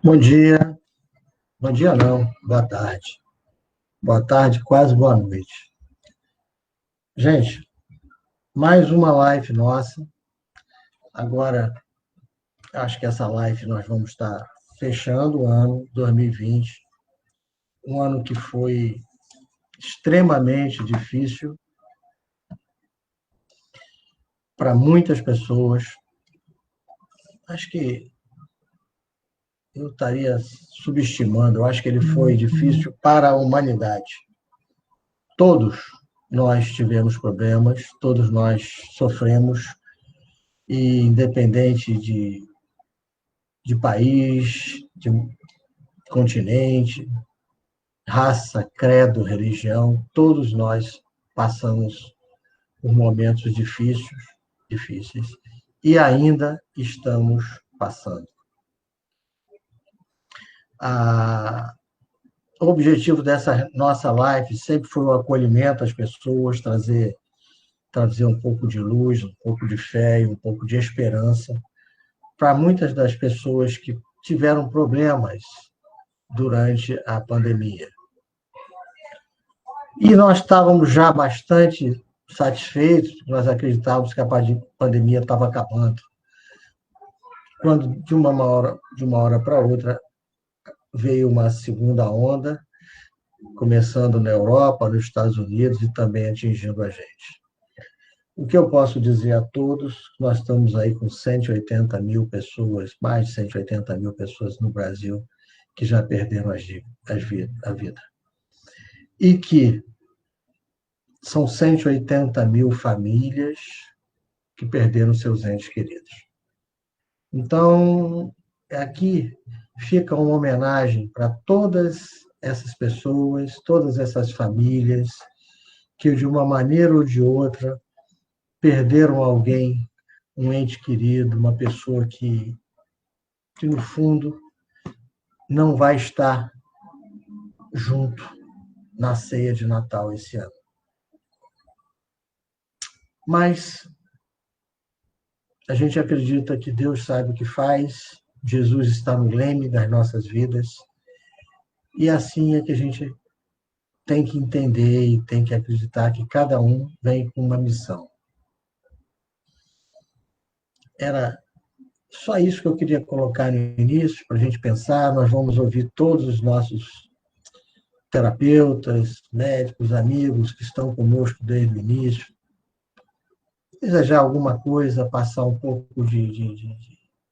Bom dia não, boa tarde. Boa tarde, quase boa noite. Gente, mais uma live nossa. Agora, acho que essa live nós vamos estar fechando o ano 2020, um ano que foi extremamente difícil para muitas pessoas. Acho que eu estaria subestimando, eu acho que ele foi difícil para a humanidade. Todos nós tivemos problemas, todos nós sofremos, e independente de país, de continente, raça, credo, religião, todos nós passamos por momentos difíceis, e ainda estamos passando. O objetivo dessa nossa live sempre foi o acolhimento às pessoas, trazer um pouco de luz, um pouco de fé e um pouco de esperança para muitas das pessoas que tiveram problemas durante a pandemia. E nós estávamos já bastante satisfeitos, nós acreditávamos que a pandemia estava acabando. Quando, de uma hora para outra, veio uma segunda onda, começando na Europa, nos Estados Unidos e também atingindo a gente. O que eu posso dizer a todos, nós estamos aí com 180 mil pessoas, mais de 180 mil pessoas no Brasil, que já perderam a vida. E que são 180 mil famílias que perderam seus entes queridos. Então, aqui fica uma homenagem para todas essas pessoas, todas essas famílias, que de uma maneira ou de outra perderam alguém, um ente querido, uma pessoa que no fundo, não vai estar junto na ceia de Natal esse ano. Mas a gente acredita que Deus sabe o que faz, Jesus está no leme das nossas vidas, e assim é que a gente tem que entender e tem que acreditar que cada um vem com uma missão. Era só isso que eu queria colocar no início, para a gente pensar. Nós vamos ouvir todos os nossos terapeutas, médicos, amigos que estão conosco desde o início. Desejar alguma coisa, passar um pouco de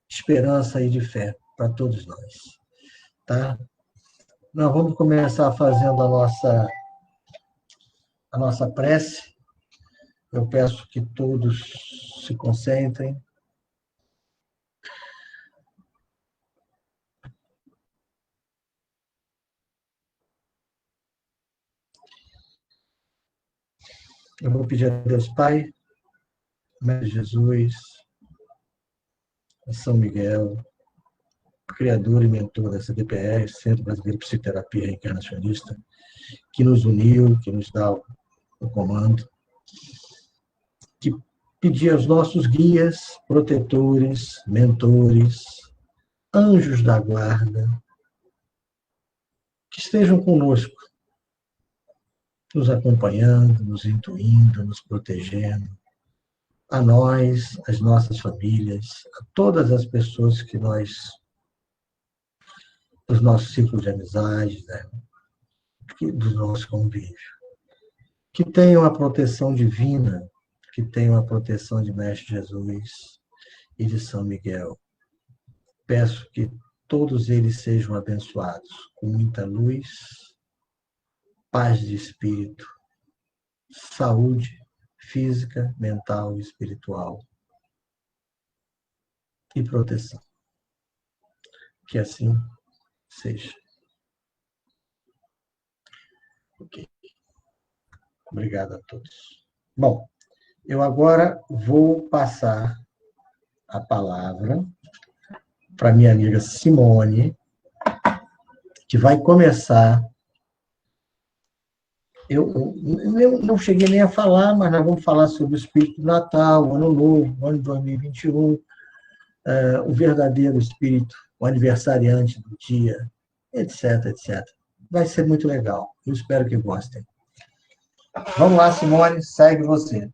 esperança e de fé para todos nós. Tá? Nós vamos começar fazendo a nossa prece. Eu peço que todos se concentrem. Eu vou pedir a Deus Pai, Mestre Jesus, a São Miguel, criador e mentor da CBPR, Centro Brasileiro de Psicoterapia Reencarnacionista, que nos uniu, que nos dá o comando, que pedir aos nossos guias, protetores, mentores, anjos da guarda, que estejam conosco, nos acompanhando, nos intuindo, nos protegendo, a nós, as nossas famílias, a todas as pessoas que dos nossos círculos de amizade, né? Do nosso convívio. Que tenham a proteção divina, que tenham a proteção de Mestre Jesus e de São Miguel. Peço que todos eles sejam abençoados com muita luz, paz de espírito, saúde física, mental e espiritual e proteção. Que assim seja. Ok. Obrigado a todos. Bom, eu agora vou passar a palavra para minha amiga Simone, que vai começar. Eu não cheguei nem a falar, mas nós vamos falar sobre o espírito do Natal, o Ano Novo, o ano de 2021, o verdadeiro espírito o aniversariante do dia, etc, etc. Vai ser muito legal. Eu espero que gostem. Vamos lá, Simone, segue você.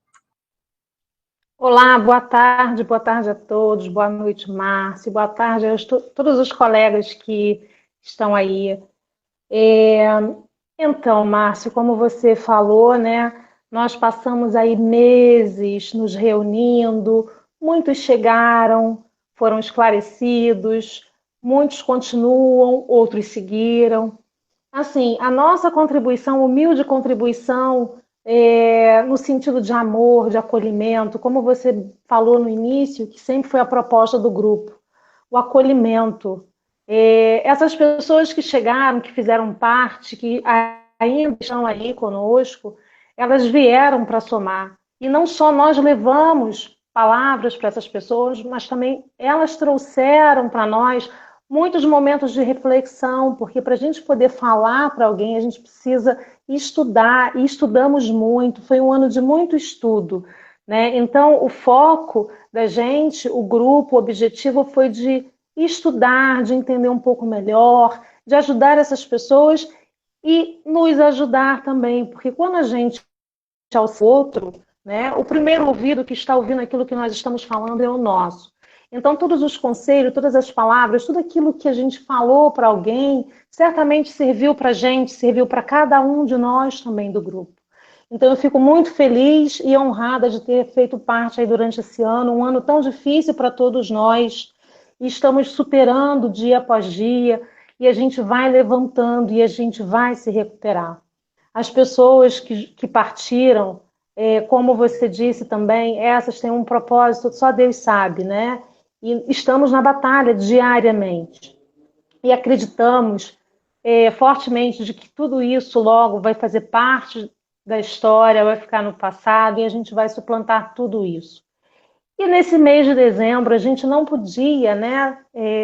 Olá, boa tarde a todos, boa noite, Márcio, boa tarde a todos os colegas que estão aí. É, então, Márcio, como você falou, né, nós passamos aí meses nos reunindo, muitos chegaram, foram esclarecidos, muitos continuam, outros seguiram. Assim, a nossa contribuição, humilde contribuição, no sentido de amor, de acolhimento, como você falou no início, que sempre foi a proposta do grupo, o acolhimento. Essas pessoas que chegaram, que fizeram parte, que ainda estão aí conosco, elas vieram para somar. E não só nós levamos palavras para essas pessoas, mas também elas trouxeram para nós muitos momentos de reflexão, porque para a gente poder falar para alguém, a gente precisa estudar, e estudamos muito, foi um ano de muito estudo, né? Então, o foco da gente, o grupo, o objetivo foi de estudar, de entender um pouco melhor, de ajudar essas pessoas e nos ajudar também, porque quando a gente ao outro, né, o primeiro ouvido que está ouvindo aquilo que nós estamos falando é o nosso. Então, todos os conselhos, todas as palavras, tudo aquilo que a gente falou para alguém, certamente serviu para a gente, serviu para cada um de nós também do grupo. Então, eu fico muito feliz e honrada de ter feito parte aí durante esse ano, um ano tão difícil para todos nós, e estamos superando dia após dia, e a gente vai levantando e a gente vai se recuperar. As pessoas que partiram, como você disse também, essas têm um propósito, só Deus sabe, né? E estamos na batalha diariamente. E acreditamos fortemente de que tudo isso logo vai fazer parte da história, vai ficar no passado e a gente vai suplantar tudo isso. E nesse mês de dezembro a gente não podia, né,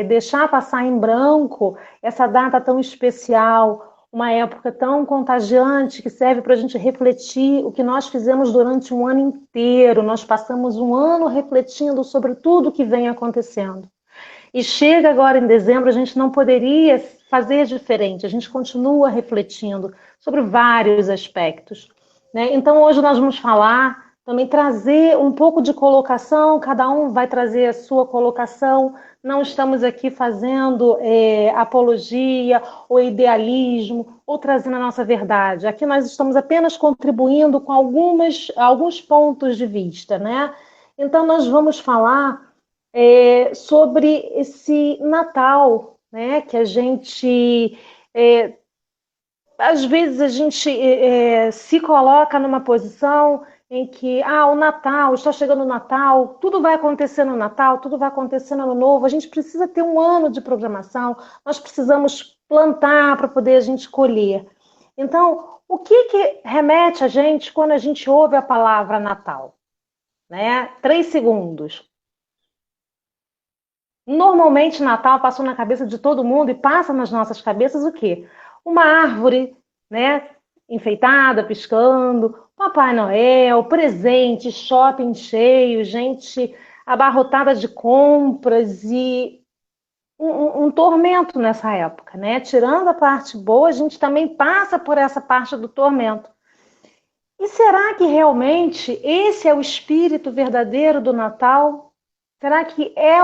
deixar passar em branco essa data tão especial, uma época tão contagiante que serve para a gente refletir o que nós fizemos durante um ano inteiro. Nós passamos um ano refletindo sobre tudo que vem acontecendo. E chega agora em dezembro, a gente não poderia fazer diferente, a gente continua refletindo sobre vários aspectos, né? Então, hoje nós vamos falar, também trazer um pouco de colocação, cada um vai trazer a sua colocação, não estamos aqui fazendo apologia ou idealismo, ou trazendo a nossa verdade. Aqui nós estamos apenas contribuindo com alguns pontos de vista, né? Então, nós vamos falar sobre esse Natal, né? Que a gente às vezes a gente se coloca numa posição em que o Natal, está chegando o Natal, tudo vai acontecer no Natal, tudo vai acontecer no Ano Novo, a gente precisa ter um ano de programação, nós precisamos plantar para poder a gente colher. Então, o que remete a gente quando a gente ouve a palavra Natal? Né? 3 segundos. Normalmente, Natal passou na cabeça de todo mundo e passa nas nossas cabeças o quê? Uma árvore, né, enfeitada, piscando, Papai Noel, presente, shopping cheio, gente abarrotada de compras e um tormento nessa época, né? Tirando a parte boa, a gente também passa por essa parte do tormento. E será que realmente esse é o espírito verdadeiro do Natal? Será que é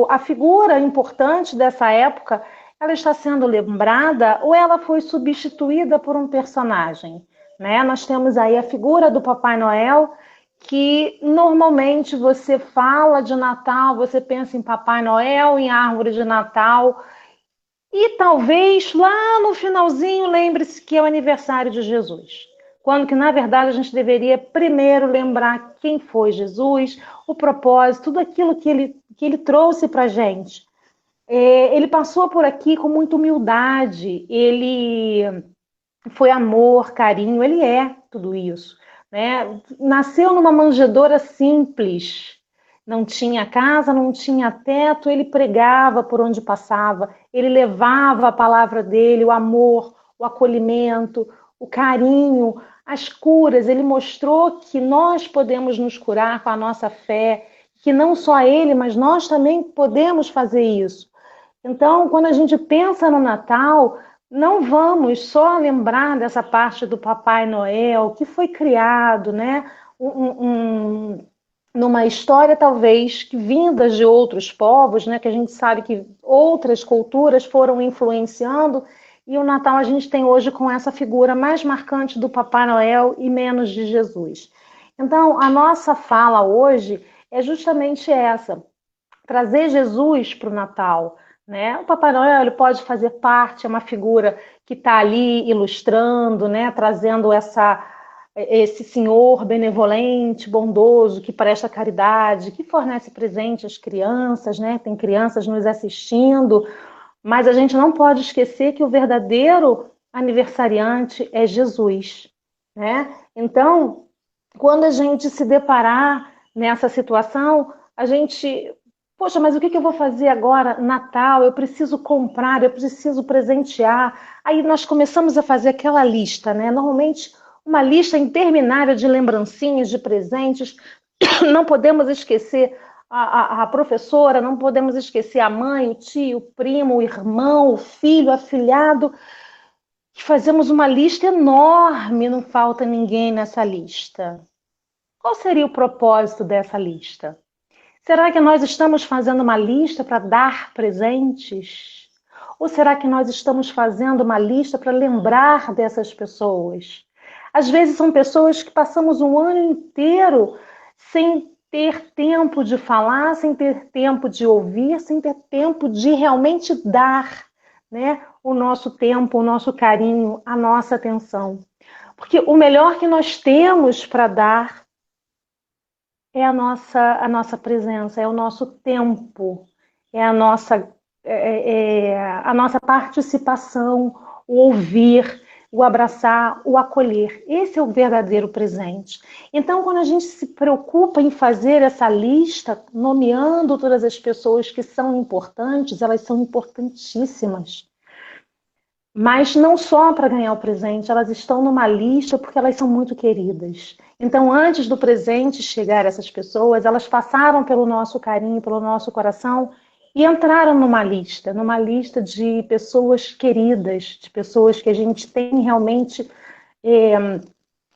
a figura importante dessa época, ela está sendo lembrada ou ela foi substituída por um personagem? Né? Nós temos aí a figura do Papai Noel, que normalmente você fala de Natal, você pensa em Papai Noel, em árvore de Natal, e talvez lá no finalzinho lembre-se que é o aniversário de Jesus. Quando que, na verdade, a gente deveria primeiro lembrar quem foi Jesus, o propósito, tudo aquilo que ele trouxe para a gente. Ele passou por aqui com muita humildade, ele foi amor, carinho, ele é tudo isso. Né? Nasceu numa manjedoura simples, não tinha casa, não tinha teto, ele pregava por onde passava, ele levava a palavra dele, o amor, o acolhimento, o carinho, as curas. Ele mostrou que nós podemos nos curar com a nossa fé, que não só ele, mas nós também podemos fazer isso. Então, quando a gente pensa no Natal, não vamos só lembrar dessa parte do Papai Noel, que foi criado, né? Numa história, talvez, que vindas de outros povos, né? Que a gente sabe que outras culturas foram influenciando, e o Natal a gente tem hoje com essa figura mais marcante do Papai Noel e menos de Jesus. Então, a nossa fala hoje é justamente essa: trazer Jesus para o Natal, né? O Papai Noel ele pode fazer parte, é uma figura que está ali ilustrando, né? Trazendo esse senhor benevolente, bondoso, que presta caridade, que fornece presente às crianças, né? Tem crianças nos assistindo, mas a gente não pode esquecer que o verdadeiro aniversariante é Jesus, né? Então, quando a gente se deparar nessa situação, a gente, poxa, mas o que eu vou fazer agora? Natal, eu preciso comprar, eu preciso presentear. Aí nós começamos a fazer aquela lista, né? Normalmente uma lista interminável de lembrancinhas, de presentes. Não podemos esquecer a professora, não podemos esquecer a mãe, o tio, o primo, o irmão, o filho, o afilhado. Fazemos uma lista enorme, não falta ninguém nessa lista. Qual seria o propósito dessa lista? Será que nós estamos fazendo uma lista para dar presentes? Ou será que nós estamos fazendo uma lista para lembrar dessas pessoas? Às vezes são pessoas que passamos um ano inteiro sem ter tempo de falar, sem ter tempo de ouvir, sem ter tempo de realmente dar, né, o nosso tempo, o nosso carinho, a nossa atenção. Porque o melhor que nós temos para dar é a nossa presença, é o nosso tempo, é a nossa participação, o ouvir, o abraçar, o acolher. Esse é o verdadeiro presente. Então, quando a gente se preocupa em fazer essa lista, nomeando todas as pessoas que são importantes, elas são importantíssimas. Mas não só para ganhar o presente, elas estão numa lista porque elas são muito queridas. Então, antes do presente chegar a essas pessoas, elas passaram pelo nosso carinho, pelo nosso coração e entraram numa lista de pessoas queridas, de pessoas que a gente tem realmente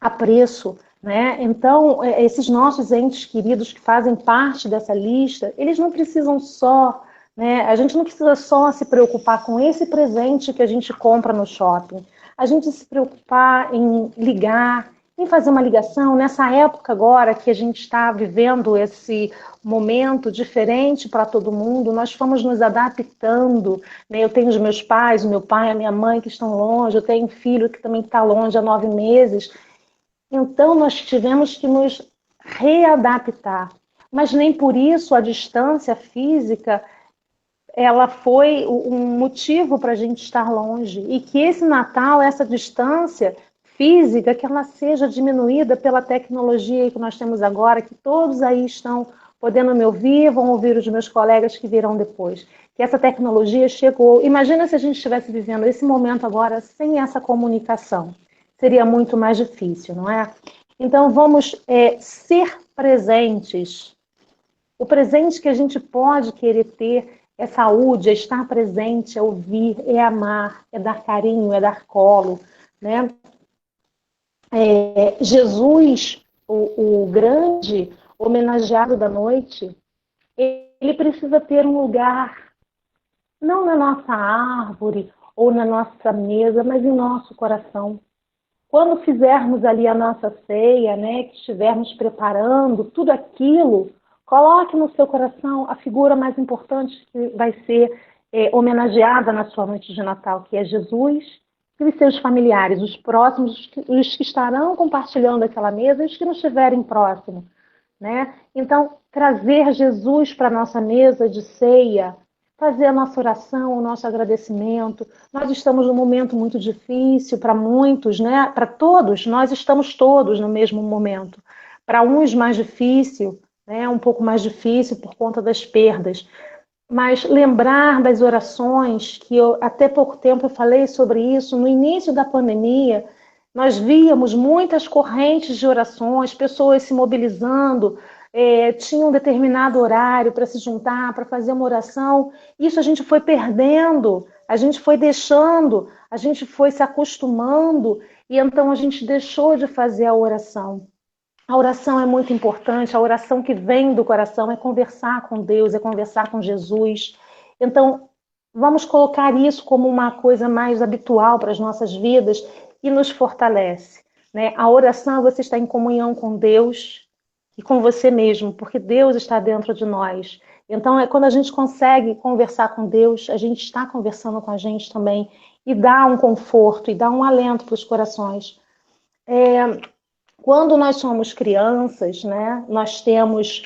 apreço, né? Então, esses nossos entes queridos que fazem parte dessa lista, eles não precisam só, né? A gente não precisa só se preocupar com esse presente que a gente compra no shopping. A gente se preocupar em ligar, em fazer uma ligação. Nessa época agora que a gente está vivendo esse momento diferente para todo mundo, nós fomos nos adaptando, né? Eu tenho os meus pais, o meu pai, a minha mãe que estão longe, eu tenho um filho que também está longe há 9 meses. Então, nós tivemos que nos readaptar. Mas nem por isso a distância física ela foi um motivo para a gente estar longe. E que esse Natal, essa distância física, que ela seja diminuída pela tecnologia que nós temos agora, que todos aí estão podendo me ouvir, vão ouvir os meus colegas que virão depois. Que essa tecnologia chegou. Imagina se a gente estivesse vivendo esse momento agora sem essa comunicação. Seria muito mais difícil, não é? Então, vamos ser presentes. O presente que a gente pode querer ter é saúde, é estar presente, é ouvir, é amar, é dar carinho, é dar colo, né? Jesus, o grande homenageado da noite, ele precisa ter um lugar, não na nossa árvore ou na nossa mesa, mas em nosso coração. Quando fizermos ali a nossa ceia, né, que estivermos preparando tudo aquilo, coloque no seu coração a figura mais importante que vai ser homenageada na sua noite de Natal, que é Jesus e os seus familiares, os próximos, os que estarão compartilhando aquela mesa e os que não estiverem próximos, né? Então, trazer Jesus para a nossa mesa de ceia, fazer a nossa oração, o nosso agradecimento. Nós estamos num momento muito difícil para muitos, né? Para todos, nós estamos todos no mesmo momento. Para uns mais difícil, né? Um pouco mais difícil por conta das perdas. Mas lembrar das orações, que até pouco tempo eu falei sobre isso, no início da pandemia, nós víamos muitas correntes de orações, pessoas se mobilizando, tinha um determinado horário para se juntar, para fazer uma oração. Isso a gente foi perdendo, a gente foi deixando, a gente foi se acostumando, e então a gente deixou de fazer a oração. A oração é muito importante, a oração que vem do coração é conversar com Deus, é conversar com Jesus. Então, vamos colocar isso como uma coisa mais habitual para as nossas vidas e nos fortalece, né? A oração é você estar em comunhão com Deus e com você mesmo, porque Deus está dentro de nós. Então, quando a gente consegue conversar com Deus, a gente está conversando com a gente também e dá um conforto e dá um alento para os corações. Quando nós somos crianças, né, nós temos...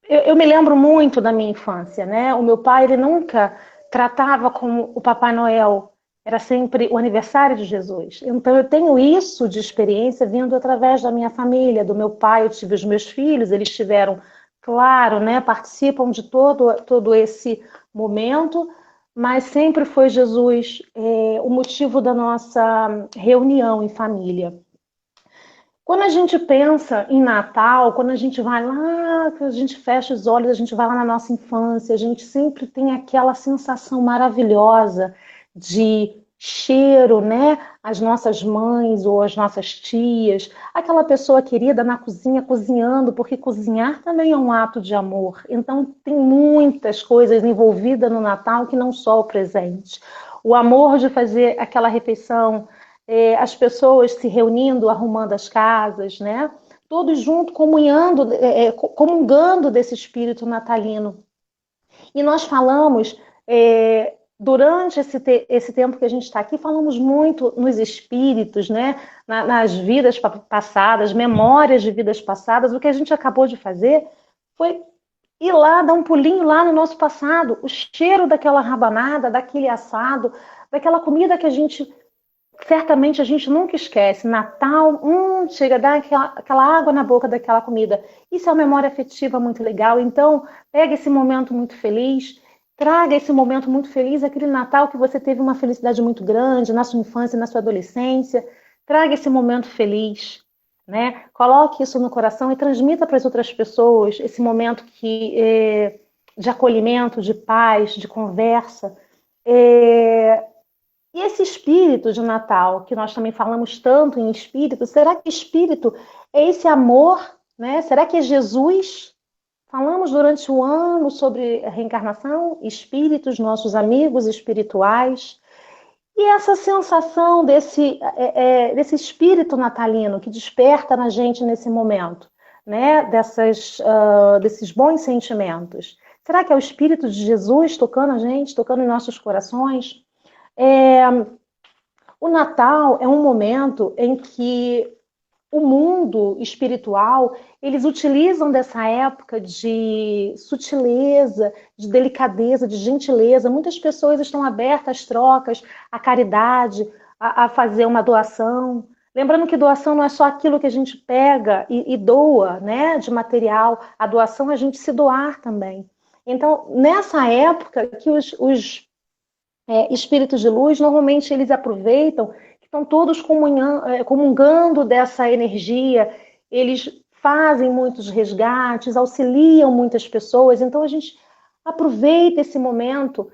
Eu me lembro muito da minha infância, né? O meu pai, ele nunca tratava como o Papai Noel, era sempre o aniversário de Jesus. Então, eu tenho isso de experiência vindo através da minha família, do meu pai. Eu tive os meus filhos, eles tiveram, claro, né, participam de todo esse momento, mas sempre foi Jesus o motivo da nossa reunião em família. Quando a gente pensa em Natal, quando a gente vai lá, que a gente fecha os olhos, a gente vai lá na nossa infância, a gente sempre tem aquela sensação maravilhosa de cheiro, né? As nossas mães ou as nossas tias, aquela pessoa querida na cozinha cozinhando, porque cozinhar também é um ato de amor. Então tem muitas coisas envolvidas no Natal que não só o presente. O amor de fazer aquela refeição, as pessoas se reunindo, arrumando as casas, né? Todos juntos comungando desse espírito natalino. E nós falamos, durante esse tempo que a gente está aqui, falamos muito nos espíritos, né? Nas vidas passadas, memórias de vidas passadas. O que a gente acabou de fazer foi ir lá, dar um pulinho lá no nosso passado. O cheiro daquela rabanada, daquele assado, daquela comida que a gente... certamente a gente nunca esquece. Natal, chega a dar aquela água na boca daquela comida. Isso é uma memória afetiva muito legal. Então, pega esse momento muito feliz, traga esse momento muito feliz, aquele Natal que você teve uma felicidade muito grande na sua infância, na sua adolescência. Traga esse momento feliz, né? Coloque isso no coração e transmita para as outras pessoas esse momento de acolhimento, de paz, de conversa. E esse espírito de Natal, que nós também falamos tanto em espírito, será que espírito é esse amor, né? Será que é Jesus? Falamos durante o ano sobre a reencarnação, espíritos, nossos amigos espirituais. E essa sensação desse espírito natalino que desperta na gente nesse momento, né? Desses bons sentimentos. Será que é o espírito de Jesus tocando a gente, tocando em nossos corações? O Natal é um momento em que o mundo espiritual, eles utilizam dessa época de sutileza, de delicadeza, de gentileza. Muitas pessoas estão abertas às trocas, à caridade, a fazer uma doação. Lembrando que doação não é só aquilo que a gente pega e doa, né, de material. A doação é a gente se doar também. Então, nessa época que os espíritos de luz, normalmente eles aproveitam, que estão todos comungando dessa energia, eles fazem muitos resgates, auxiliam muitas pessoas, então a gente aproveita esse momento,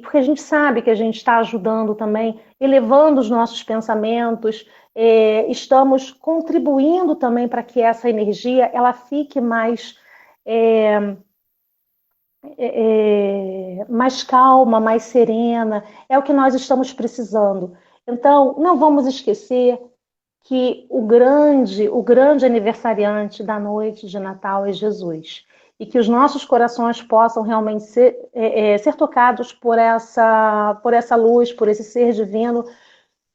porque a gente sabe que a gente está ajudando também, elevando os nossos pensamentos, estamos contribuindo também para que essa energia ela fique mais calma, mais serena, é o que nós estamos precisando. Então, não vamos esquecer que o grande aniversariante da noite de Natal é Jesus. E que os nossos corações possam realmente ser tocados por essa luz, por esse ser divino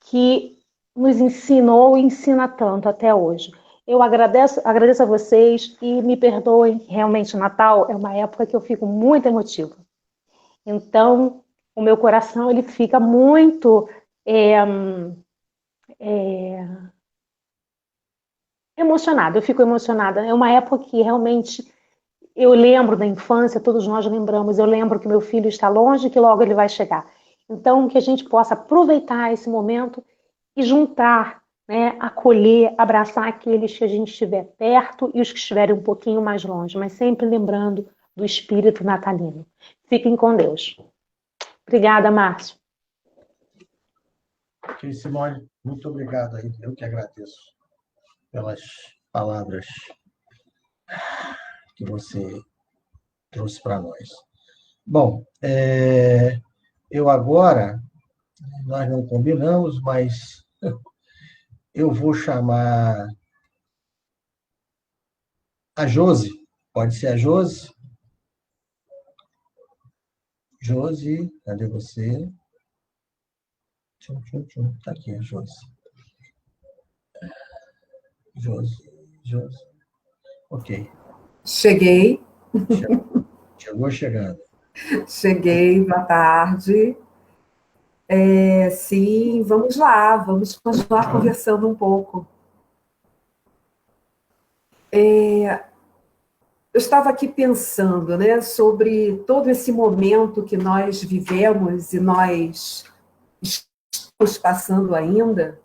que nos ensinou e ensina tanto até hoje. Eu agradeço a vocês e me perdoem, realmente Natal é uma época que eu fico muito emotiva. Então, o meu coração ele fica muito emocionado, eu fico emocionada. É uma época que realmente eu lembro da infância, todos nós lembramos, eu lembro que meu filho está longe e que logo ele vai chegar. Então, que a gente possa aproveitar esse momento e juntar né? Acolher, abraçar aqueles que a gente estiver perto e os que estiverem um pouquinho mais longe, mas sempre lembrando do espírito natalino. Fiquem com Deus. Obrigada, Márcio. Ok, Simone, muito obrigado aí. Eu que agradeço pelas palavras que você trouxe para nós. Bom, eu agora, nós não combinamos, mas eu vou chamar a Josi. Pode ser a Josi? Josi, cadê você? Está aqui a Josi. Josi. Ok. Cheguei. Chegou chegando. Cheguei, boa tarde. Sim, vamos lá, vamos continuar conversando um pouco. Eu estava aqui pensando, né, sobre todo esse momento que nós vivemos e nós estamos passando ainda,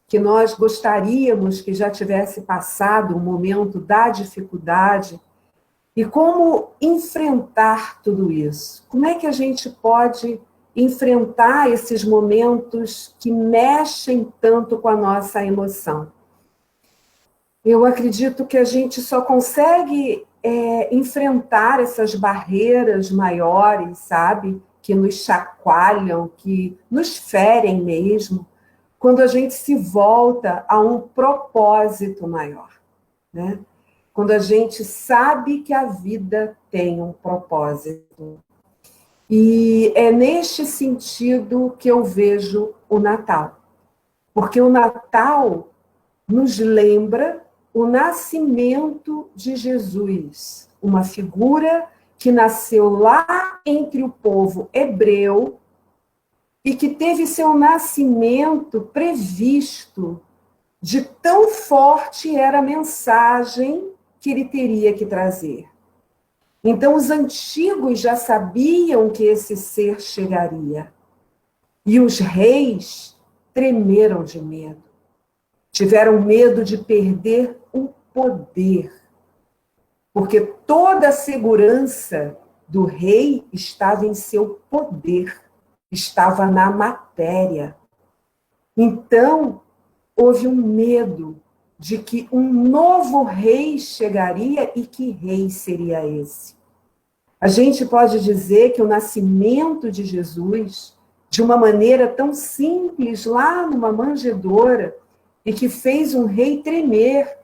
que nós gostaríamos que já tivesse passado o momento da dificuldade, e como enfrentar tudo isso? Como é que a gente pode enfrentar esses momentos que mexem tanto com a nossa emoção? Eu acredito que a gente só consegue enfrentar essas barreiras maiores, sabe? Que nos chacoalham, que nos ferem mesmo, quando a gente se volta a um propósito maior, né? Quando a gente sabe que a vida tem um propósito. E é neste sentido que eu vejo o Natal. Porque o Natal nos lembra o nascimento de Jesus, uma figura que nasceu lá entre o povo hebreu e que teve seu nascimento previsto, de tão forte era a mensagem que ele teria que trazer. Então, os antigos já sabiam que esse ser chegaria. E os reis tremeram de medo. Tiveram medo de perder o poder. Porque toda a segurança do rei estava em seu poder, estava na matéria. Então, houve um medo de que um novo rei chegaria e que rei seria esse. A gente pode dizer que o nascimento de Jesus, de uma maneira tão simples, lá numa manjedoura, e que fez um rei tremer,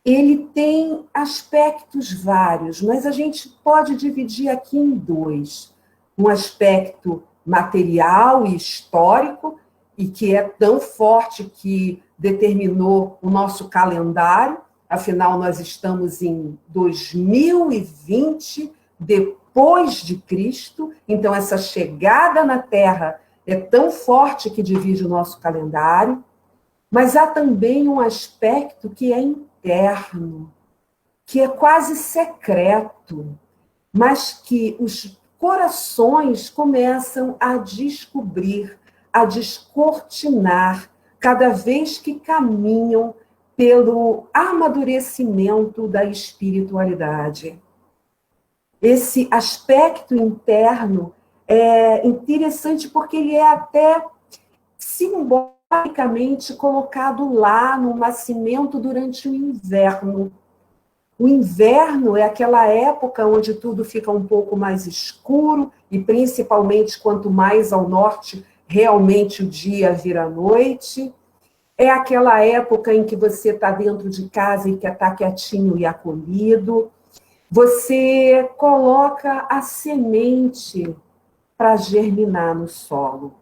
ele tem aspectos vários, mas a gente pode dividir aqui em dois. Um aspecto material e histórico, e que é tão forte que determinou o nosso calendário, afinal nós estamos em 2020 depois de Cristo, então essa chegada na Terra é tão forte que divide o nosso calendário, mas há também um aspecto que é interno, que é quase secreto, mas que os corações começam a descobrir, a descortinar, cada vez que caminham pelo amadurecimento da espiritualidade. Esse aspecto interno é interessante porque ele é até simbolicamente colocado lá no nascimento durante o inverno. O inverno é aquela época onde tudo fica um pouco mais escuro, e principalmente quanto mais ao norte, realmente o dia vira noite. É aquela época em que você está dentro de casa e que está quietinho e acolhido. Você coloca a semente para germinar no solo.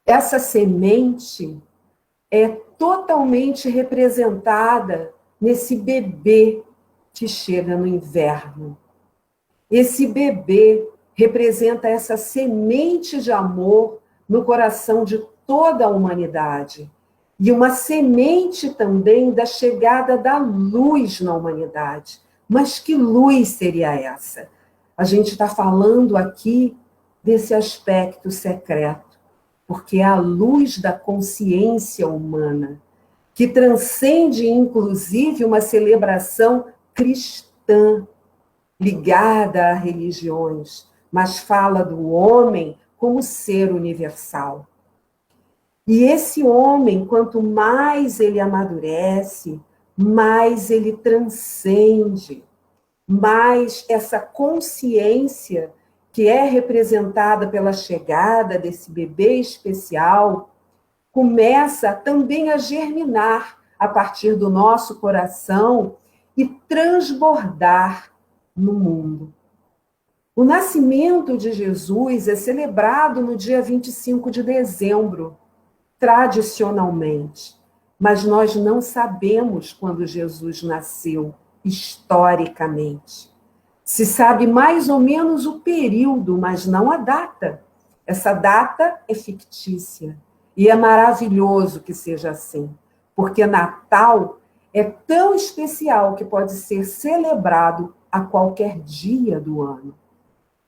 Essa semente é totalmente representada nesse bebê que chega no inverno. Esse bebê representa essa semente de amor no coração de toda a humanidade. E uma semente também da chegada da luz na humanidade. Mas que luz seria essa? A gente está falando aqui desse aspecto secreto. porque é a luz da consciência humana, que transcende, inclusive, uma celebração cristã, ligada a religiões, mas fala do homem como ser universal. E esse homem, quanto mais ele amadurece, mais ele transcende, mais essa consciência que é representada pela chegada desse bebê especial, começa também a germinar a partir do nosso coração e transbordar no mundo. O nascimento de Jesus é celebrado no dia 25 de dezembro, tradicionalmente, mas nós não sabemos quando Jesus nasceu, historicamente. Se sabe mais ou menos o período, mas não a data. Essa data é fictícia. E é maravilhoso que seja assim, porque Natal é tão especial que pode ser celebrado a qualquer dia do ano.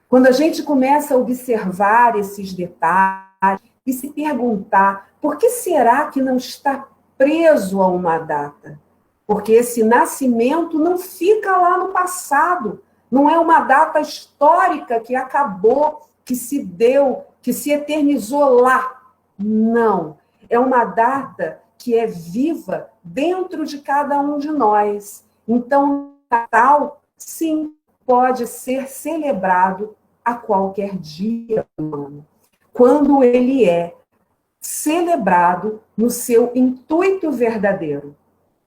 Quando a gente começa a observar esses detalhes e se perguntar por que será que não está preso a uma data? Porque esse nascimento não fica lá no passado, não é uma data histórica que acabou, que se deu, que se eternizou lá. Não, é uma data que é viva dentro de cada um de nós. Então, Natal, sim, pode ser celebrado a qualquer dia do ano, quando ele é celebrado no seu intuito verdadeiro,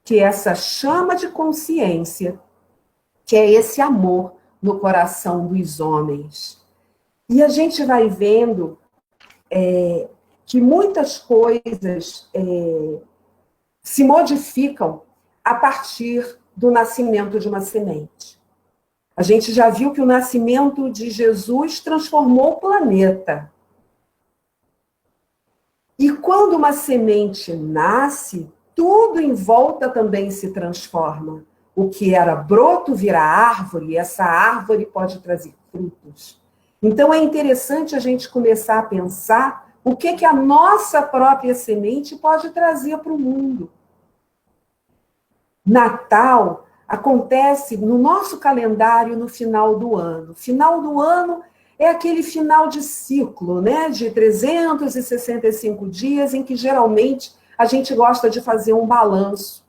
que é essa chama de consciência, que é esse amor no coração dos homens. E a gente vai vendo que muitas coisas se modificam a partir do nascimento de uma semente. A gente já viu que o nascimento de Jesus transformou o planeta. E quando uma semente nasce, tudo em volta também se transforma. O que era broto vira árvore, e essa árvore pode trazer frutos. Então é interessante a gente começar a pensar o que a nossa própria semente pode trazer para o mundo. Natal acontece no nosso calendário no final do ano. Final do ano é aquele final de ciclo, né, de 365 dias, em que geralmente a gente gosta de fazer um balanço,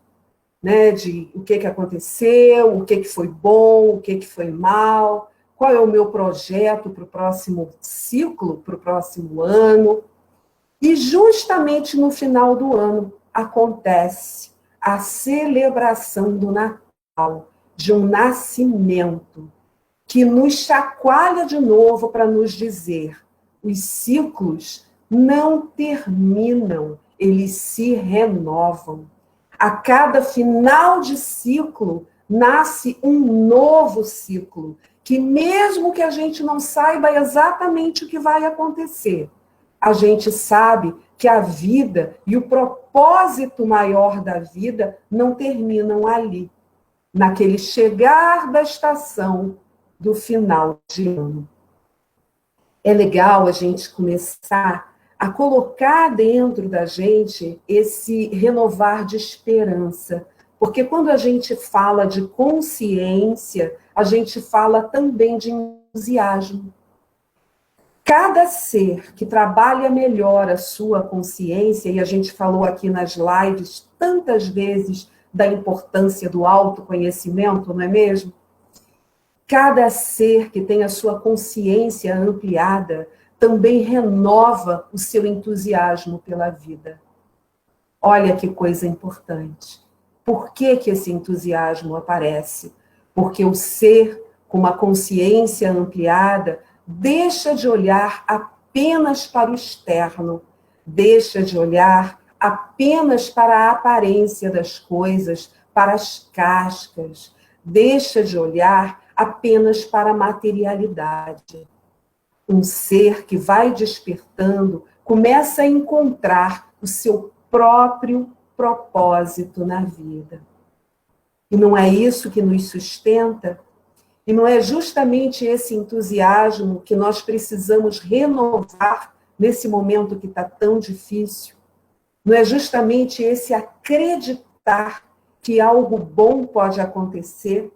né, de o que aconteceu, o que foi bom, o que foi mal, qual é o meu projeto para o próximo ciclo, para o próximo ano. E justamente no final do ano acontece a celebração do Natal, de um nascimento, que nos chacoalha de novo para nos dizer: os ciclos não terminam, eles se renovam. A cada final de ciclo, nasce um novo ciclo, que mesmo que a gente não saiba exatamente o que vai acontecer, a gente sabe que a vida e o propósito maior da vida não terminam ali, naquele chegar da estação do final de ano. É legal a gente começar a colocar dentro da gente esse renovar de esperança, porque quando a gente fala de consciência, a gente fala também de entusiasmo. Cada ser que trabalha melhor a sua consciência, e a gente falou aqui nas lives tantas vezes da importância do autoconhecimento, não é mesmo? Cada ser que tem a sua consciência ampliada também renova o seu entusiasmo pela vida. Olha que coisa importante. Por que esse entusiasmo aparece? Porque o ser com uma consciência ampliada deixa de olhar apenas para o externo, deixa de olhar apenas para a aparência das coisas, para as cascas, deixa de olhar apenas para a materialidade. Um ser que vai despertando começa a encontrar o seu próprio propósito na vida. E não é isso que nos sustenta? E não é justamente esse entusiasmo que nós precisamos renovar nesse momento que está tão difícil? Não é justamente esse acreditar que algo bom pode acontecer?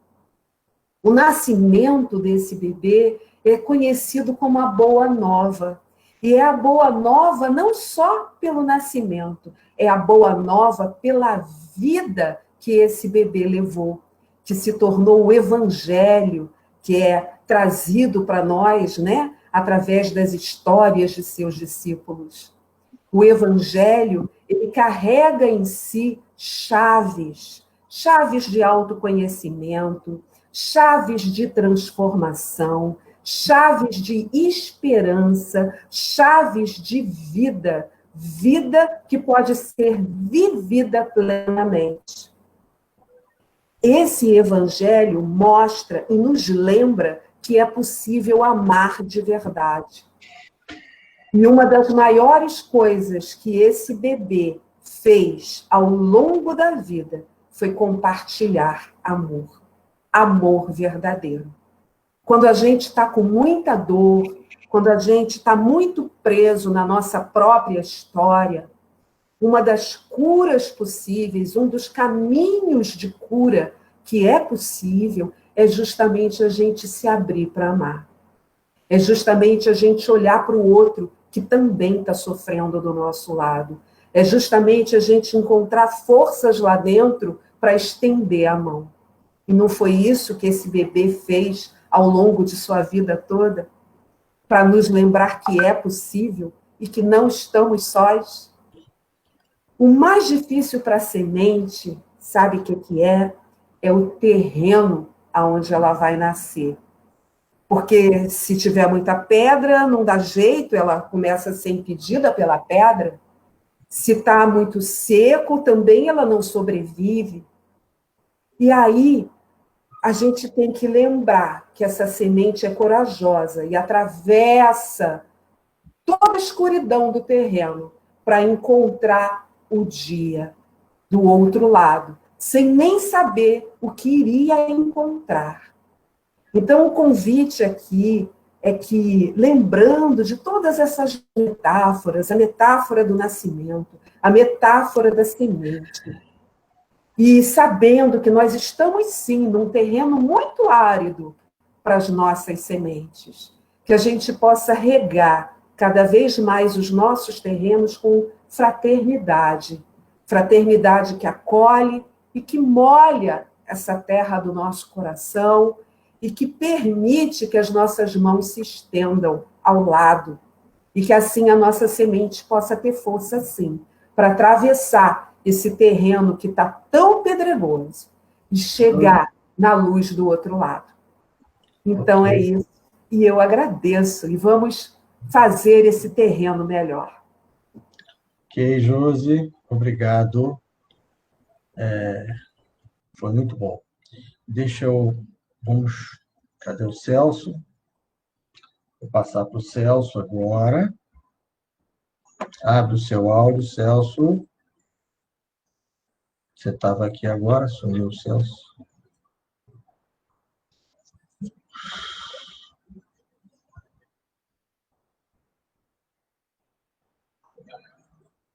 O nascimento desse bebê é conhecido como a boa nova. E é a boa nova não só pelo nascimento, é a boa nova pela vida que esse bebê levou, que se tornou o evangelho, que é trazido para nós, né, através das histórias de seus discípulos. O evangelho, ele carrega em si chaves de autoconhecimento, chaves de transformação, chaves de esperança, chaves de vida, vida que pode ser vivida plenamente. Esse evangelho mostra e nos lembra que é possível amar de verdade. E uma das maiores coisas que esse bebê fez ao longo da vida foi compartilhar amor. Amor verdadeiro. Quando a gente está com muita dor, quando a gente está muito preso na nossa própria história, uma das curas possíveis, um dos caminhos de cura que é possível, é justamente a gente se abrir para amar. É justamente a gente olhar para o outro que também está sofrendo do nosso lado. É justamente a gente encontrar forças lá dentro para estender a mão. E não foi isso que esse bebê fez ao longo de sua vida toda? Para nos lembrar que é possível e que não estamos sós? O mais difícil para a semente, sabe o que é? É o terreno aonde ela vai nascer. Porque se tiver muita pedra, não dá jeito, ela começa a ser impedida pela pedra. Se está muito seco, também ela não sobrevive. E aí, a gente tem que lembrar que essa semente é corajosa e atravessa toda a escuridão do terreno para encontrar o dia do outro lado, sem nem saber o que iria encontrar. Então, o convite aqui é que, lembrando de todas essas metáforas, a metáfora do nascimento, a metáfora da semente, e sabendo que nós estamos, sim, num terreno muito árido para as nossas sementes, que a gente possa regar cada vez mais os nossos terrenos com fraternidade, fraternidade que acolhe e que molha essa terra do nosso coração e que permite que as nossas mãos se estendam ao lado e que assim a nossa semente possa ter força, sim, para atravessar esse terreno que está tão pedregoso e chegar na luz do outro lado. Então é isso. E eu agradeço. E vamos fazer esse terreno melhor. Ok, Josi, obrigado. Foi muito bom. Cadê o Celso? Vou passar para o Celso agora. Abre o seu áudio, Celso. Você estava aqui agora, sumiu o Celso.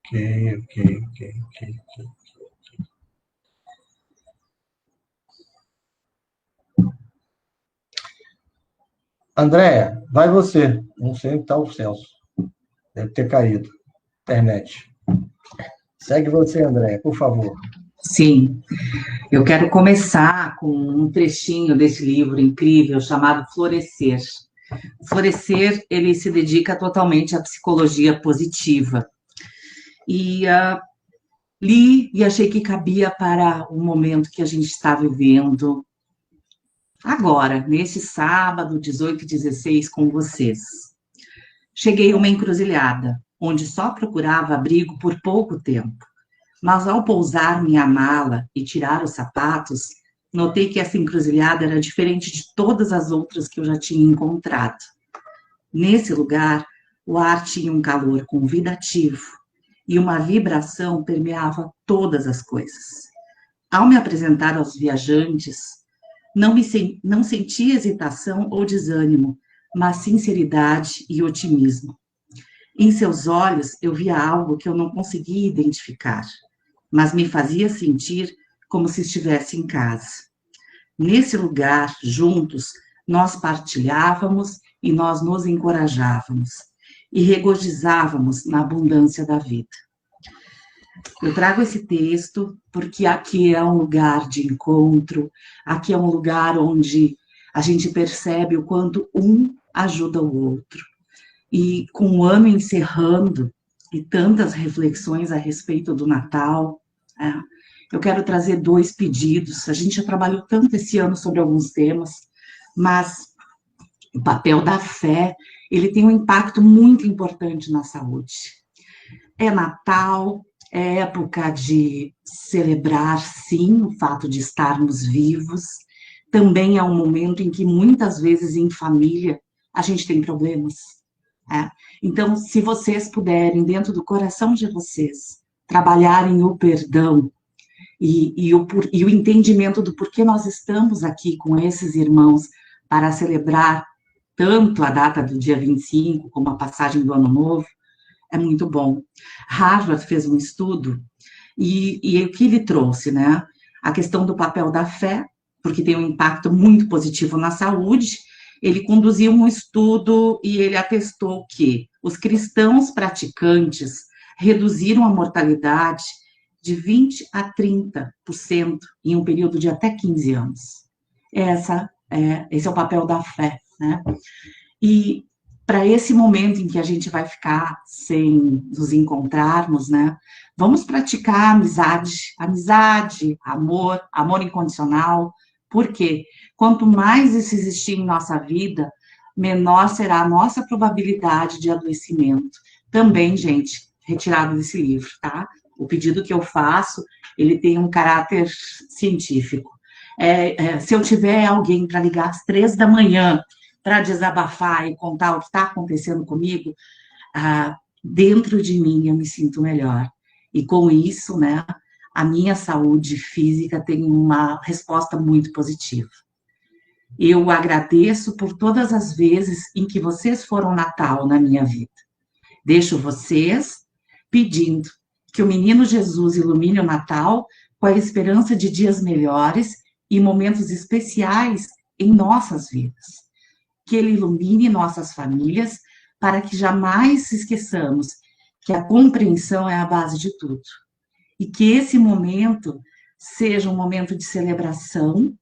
Ok. Andréia, vai você. Não sei onde está o Celso. Deve ter caído. Internet. Segue você, Andréia, por favor. Sim, eu quero começar com um trechinho desse livro incrível chamado Florescer. Florescer, ele se dedica totalmente à psicologia positiva. E li e achei que cabia para o momento que a gente está vivendo agora, nesse sábado, 18 e 16, com vocês. Cheguei a uma encruzilhada, onde só procurava abrigo por pouco tempo. Mas ao pousar minha mala e tirar os sapatos, notei que essa encruzilhada era diferente de todas as outras que eu já tinha encontrado. Nesse lugar, o ar tinha um calor convidativo e uma vibração permeava todas as coisas. Ao me apresentar aos viajantes, não senti hesitação ou desânimo, mas sinceridade e otimismo. Em seus olhos, eu via algo que eu não conseguia identificar, mas me fazia sentir como se estivesse em casa. Nesse lugar, juntos, nós partilhávamos e nós nos encorajávamos e regozijávamos na abundância da vida. Eu trago esse texto porque aqui é um lugar de encontro, aqui é um lugar onde a gente percebe o quanto um ajuda o outro. E com o ano encerrando e tantas reflexões a respeito do Natal, eu quero trazer 2 pedidos. A gente já trabalhou tanto esse ano sobre alguns temas, mas o papel da fé, ele tem um impacto muito importante na saúde. É Natal, é época de celebrar, sim, o fato de estarmos vivos. Também é um momento em que, muitas vezes, em família, a gente tem problemas. Então, se vocês puderem, dentro do coração de vocês, trabalharem o perdão e o entendimento do porquê nós estamos aqui com esses irmãos para celebrar tanto a data do dia 25 como a passagem do Ano Novo, é muito bom. Harvard fez um estudo e o que ele trouxe, né? A questão do papel da fé, porque tem um impacto muito positivo na saúde. Ele conduziu um estudo e ele atestou que os cristãos praticantes reduziram a mortalidade de 20% a 30% em um período de até 15 anos. Esse é o papel da fé, né? E para esse momento em que a gente vai ficar sem nos encontrarmos, né? Vamos praticar amizade, amor incondicional. Por quê? Quanto mais isso existir em nossa vida, menor será a nossa probabilidade de adoecimento. Também, gente, retirado desse livro, tá? O pedido que eu faço, ele tem um caráter científico. Se eu tiver alguém para ligar às 3 da manhã para desabafar e contar o que está acontecendo comigo, dentro de mim eu me sinto melhor. E com isso, né, a minha saúde física tem uma resposta muito positiva. Eu agradeço por todas as vezes em que vocês foram Natal na minha vida. Deixo vocês pedindo que o menino Jesus ilumine o Natal com a esperança de dias melhores e momentos especiais em nossas vidas. Que ele ilumine nossas famílias para que jamais esqueçamos que a compreensão é a base de tudo. E que esse momento seja um momento de celebração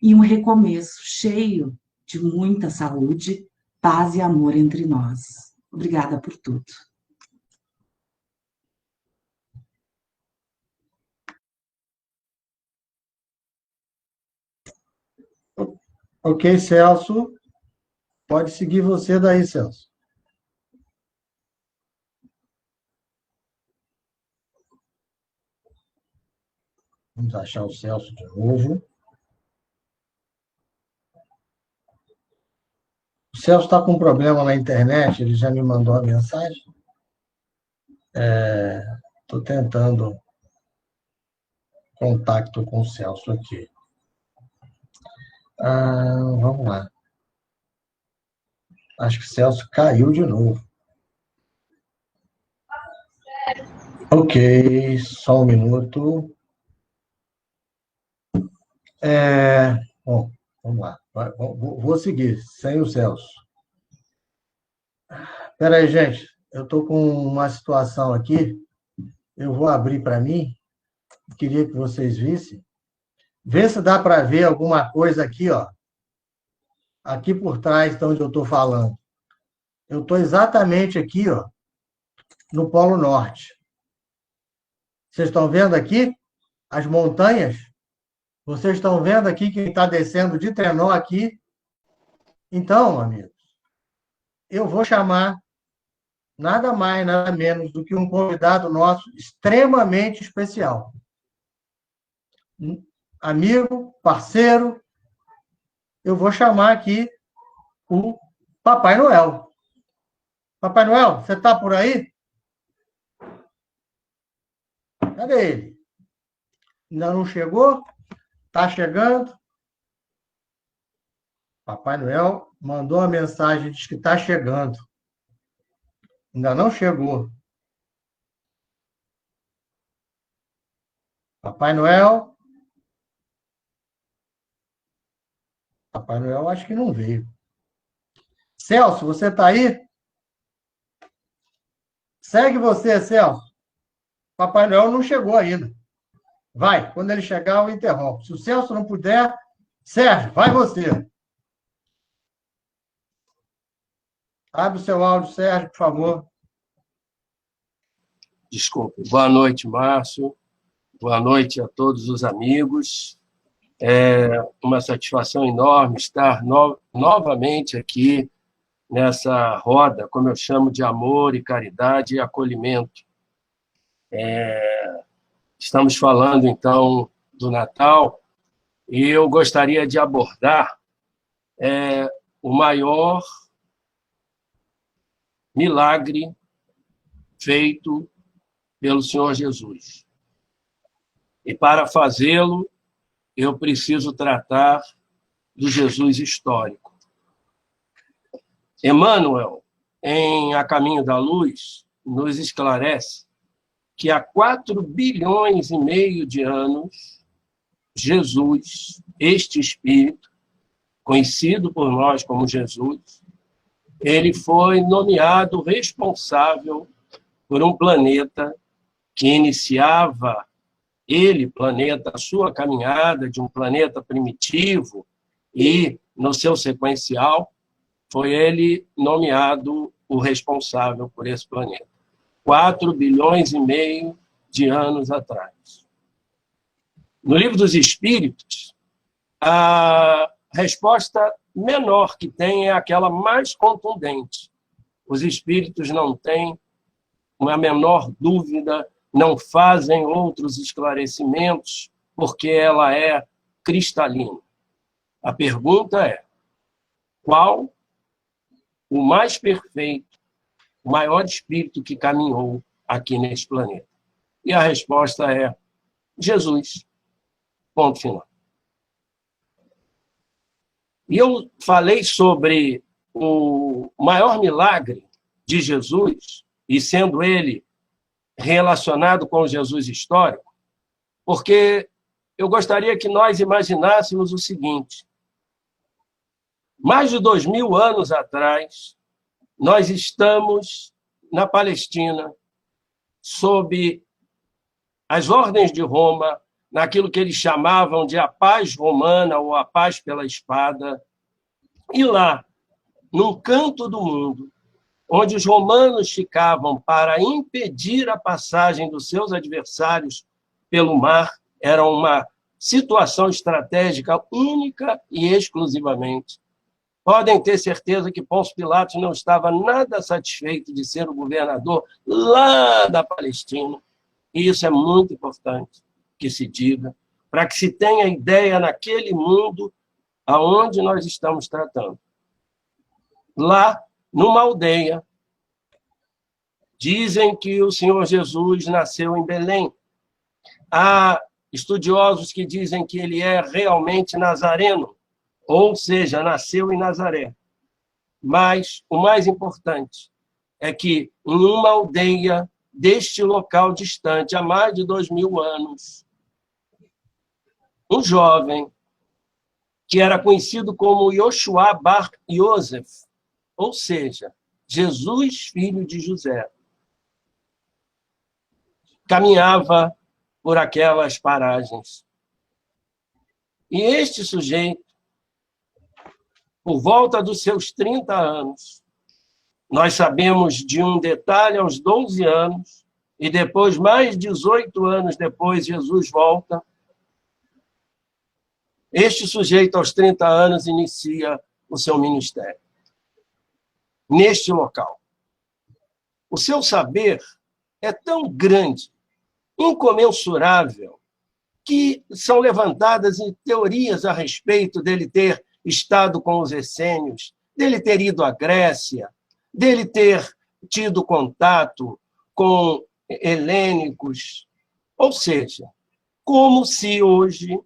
e um recomeço cheio de muita saúde, paz e amor entre nós. Obrigada por tudo. Ok, Celso. Pode seguir você daí, Celso. Vamos achar o Celso de novo. O Celso está com um problema na internet, ele já me mandou a mensagem. Estou tentando contato com o Celso aqui. Vamos lá. Acho que o Celso caiu de novo. Ok, só um minuto. Bom, vamos lá. Vou seguir, sem o Celso. Espera aí, gente. Eu estou com uma situação aqui. Eu vou abrir para mim. Queria que vocês vissem. Vê se dá para ver alguma coisa aqui, ó. Aqui por trás de onde eu estou falando. Eu estou exatamente aqui, ó, no Polo Norte. Vocês estão vendo aqui as montanhas? Vocês estão vendo aqui quem está descendo de trenó aqui? Então, amigos, eu vou chamar nada mais, nada menos do que um convidado nosso extremamente especial. Amigo, parceiro, eu vou chamar aqui o Papai Noel. Papai Noel, você está por aí? Cadê ele? Ainda não chegou? Está chegando? Papai Noel mandou uma mensagem, diz que está chegando. Ainda não chegou. Papai Noel? Papai Noel acho que não veio. Celso, você está aí? Segue você, Celso. Papai Noel não chegou ainda. Vai, quando ele chegar, eu interrompo. Se o Celso não puder, Sérgio, vai você. Abre o seu áudio, Sérgio, por favor. Desculpe. Boa noite, Márcio. Boa noite a todos os amigos. É uma satisfação enorme estar novamente aqui nessa roda, como eu chamo, de amor e caridade e acolhimento. Estamos falando, então, do Natal, e eu gostaria de abordar o maior milagre feito pelo Senhor Jesus. E, para fazê-lo, eu preciso tratar do Jesus histórico. Emmanuel, em A Caminho da Luz, nos esclarece que há 4 bilhões e meio de anos, Jesus, este Espírito, conhecido por nós como Jesus, ele foi nomeado responsável por um planeta que iniciava, planeta, a sua caminhada de um planeta primitivo e, no seu sequencial, foi ele nomeado o responsável por esse planeta. 4 bilhões e meio de anos atrás. No Livro dos Espíritos, a resposta menor que tem é aquela mais contundente. Os espíritos não têm uma menor dúvida, não fazem outros esclarecimentos, porque ela é cristalina. A pergunta é: qual o mais perfeito, o maior espírito que caminhou aqui neste planeta? E a resposta é Jesus. Ponto final. E eu falei sobre o maior milagre de Jesus, e sendo ele relacionado com o Jesus histórico, porque eu gostaria que nós imaginássemos o seguinte: mais de 2000 anos atrás, nós estamos na Palestina, sob as ordens de Roma, naquilo que eles chamavam de a paz romana ou a paz pela espada, e lá, num canto do mundo, onde os romanos ficavam para impedir a passagem dos seus adversários pelo mar, era uma situação estratégica única e exclusivamente. Podem ter certeza que Pôncio Pilatos não estava nada satisfeito de ser o governador lá da Palestina. E isso é muito importante que se diga, para que se tenha ideia naquele mundo aonde nós estamos tratando. Lá, numa aldeia, dizem que o Senhor Jesus nasceu em Belém. Há estudiosos que dizem que ele é realmente nazareno, ou seja, nasceu em Nazaré. Mas o mais importante é que em uma aldeia deste local distante, há mais de 2000 anos, um jovem que era conhecido como Yoshua Bar Yosef, ou seja, Jesus, filho de José, caminhava por aquelas paragens. E este sujeito, por volta dos seus 30 anos, nós sabemos de um detalhe aos 12 anos, e depois, mais 18 anos depois, Jesus volta. Este sujeito, aos 30 anos, inicia o seu ministério. Neste local. O seu saber é tão grande, incomensurável, que são levantadas teorias a respeito dele ter estado com os essênios, dele ter ido à Grécia, dele ter tido contato com helênicos. Ou seja, como se hoje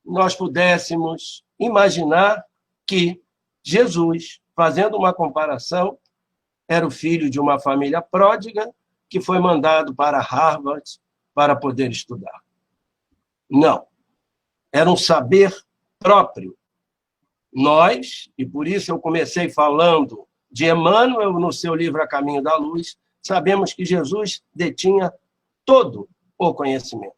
nós pudéssemos imaginar que Jesus, fazendo uma comparação, era o filho de uma família pródiga que foi mandado para Harvard para poder estudar. Não. Era um saber próprio. Nós, e por isso eu comecei falando de Emmanuel no seu livro A Caminho da Luz, sabemos que Jesus detinha todo o conhecimento.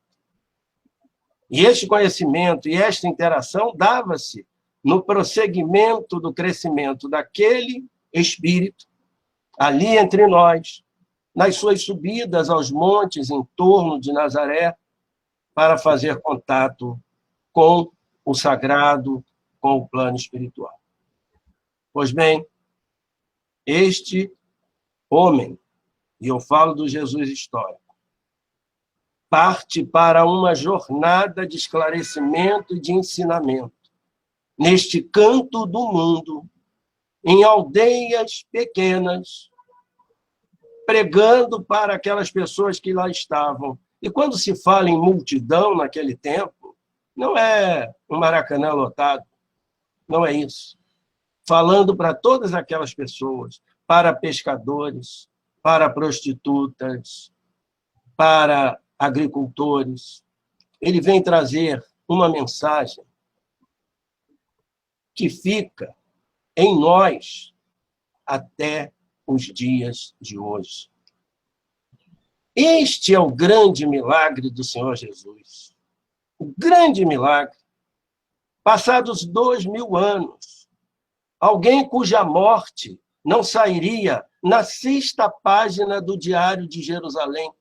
E este conhecimento e esta interação dava-se no prosseguimento do crescimento daquele espírito ali entre nós, nas suas subidas aos montes em torno de Nazaré, para fazer contato com o sagrado, com o plano espiritual. Pois bem, este homem, e eu falo do Jesus histórico, parte para uma jornada de esclarecimento e de ensinamento, neste canto do mundo, em aldeias pequenas, pregando para aquelas pessoas que lá estavam. E quando se fala em multidão naquele tempo, não é um Maracanã lotado, não é isso. Falando para todas aquelas pessoas, para pescadores, para prostitutas, para agricultores, ele vem trazer uma mensagem que fica em nós até os dias de hoje. Este é o grande milagre do Senhor Jesus. O grande milagre. Passados 2000 anos, alguém cuja morte não sairia na 6ª página do Diário de Jerusalém.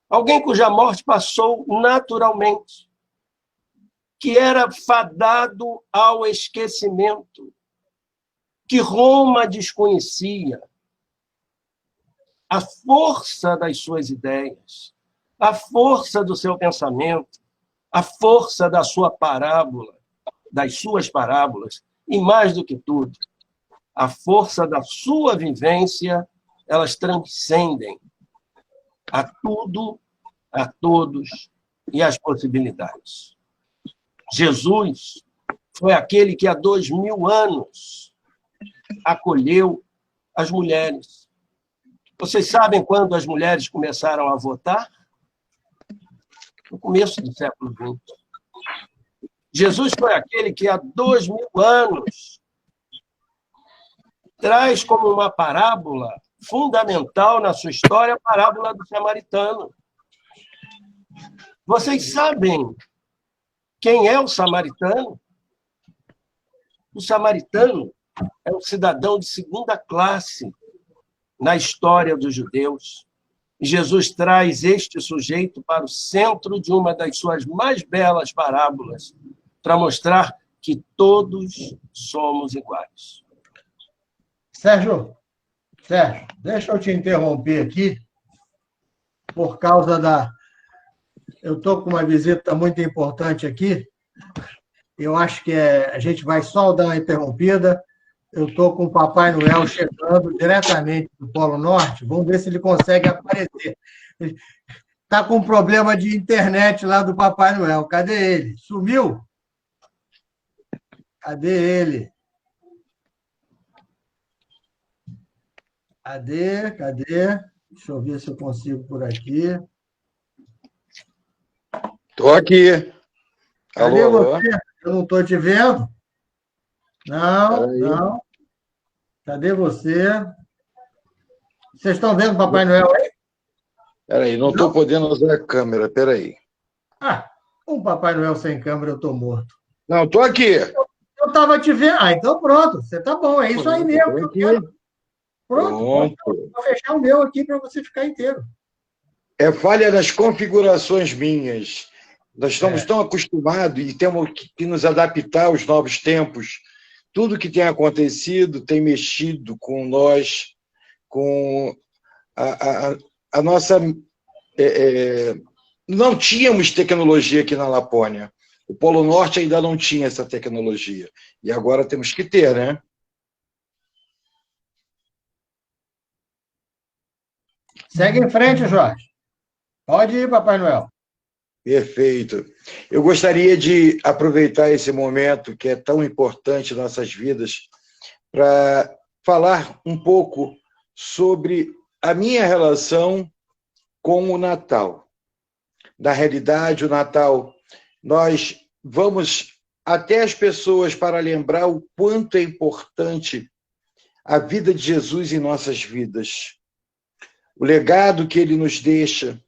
Alguém cuja morte passou naturalmente, que era fadado ao esquecimento, que Roma desconhecia, a força das suas ideias, a força do seu pensamento, a força da sua parábola, das suas parábolas, e mais do que tudo, a força da sua vivência, elas transcendem a tudo, a todos e as possibilidades. Jesus foi aquele que há 2000 anos acolheu as mulheres. Vocês sabem quando as mulheres começaram a votar? No começo do século XX. Jesus foi aquele que há 2000 anos traz como uma parábola fundamental na sua história a parábola do samaritano. Vocês sabem quem é o samaritano? O samaritano é um cidadão de 2ª classe na história dos judeus. E Jesus traz este sujeito para o centro de uma das suas mais belas parábolas, para mostrar que todos somos iguais. Sérgio, deixa eu te interromper aqui, por causa da... Eu estou com uma visita muito importante aqui, eu acho que a gente vai só dar uma interrompida. Eu estou com o Papai Noel chegando diretamente do Polo Norte, vamos ver se ele consegue aparecer. Está com um problema de internet lá do Papai Noel, cadê ele? Sumiu? Cadê ele? Cadê? Deixa eu ver se eu consigo por aqui. Estou aqui. Cadê alô, você? Eu não estou te vendo. Não. Cadê você? Vocês estão vendo o Papai Noel aí? Espera aí, não estou podendo usar a câmera, espera aí. Um Papai Noel sem câmera, eu estou morto. Não, estou aqui. Eu estava te vendo. Então pronto, você está bom, é isso aí mesmo que eu quero. Pronto. Vou fechar o meu aqui para você ficar inteiro. É falha das configurações minhas. Nós estamos tão acostumados e temos que nos adaptar aos novos tempos. Tudo que tem acontecido tem mexido com nós, com a nossa... Não tínhamos tecnologia aqui na Lapônia. O Polo Norte ainda não tinha essa tecnologia. E agora temos que ter, né? Segue em frente, Jorge. Pode ir, Papai Noel. Perfeito. Eu gostaria de aproveitar esse momento que é tão importante em nossas vidas para falar um pouco sobre a minha relação com o Natal. Na realidade, o Natal, nós vamos até as pessoas para lembrar o quanto é importante a vida de Jesus em nossas vidas, o legado que ele nos deixa.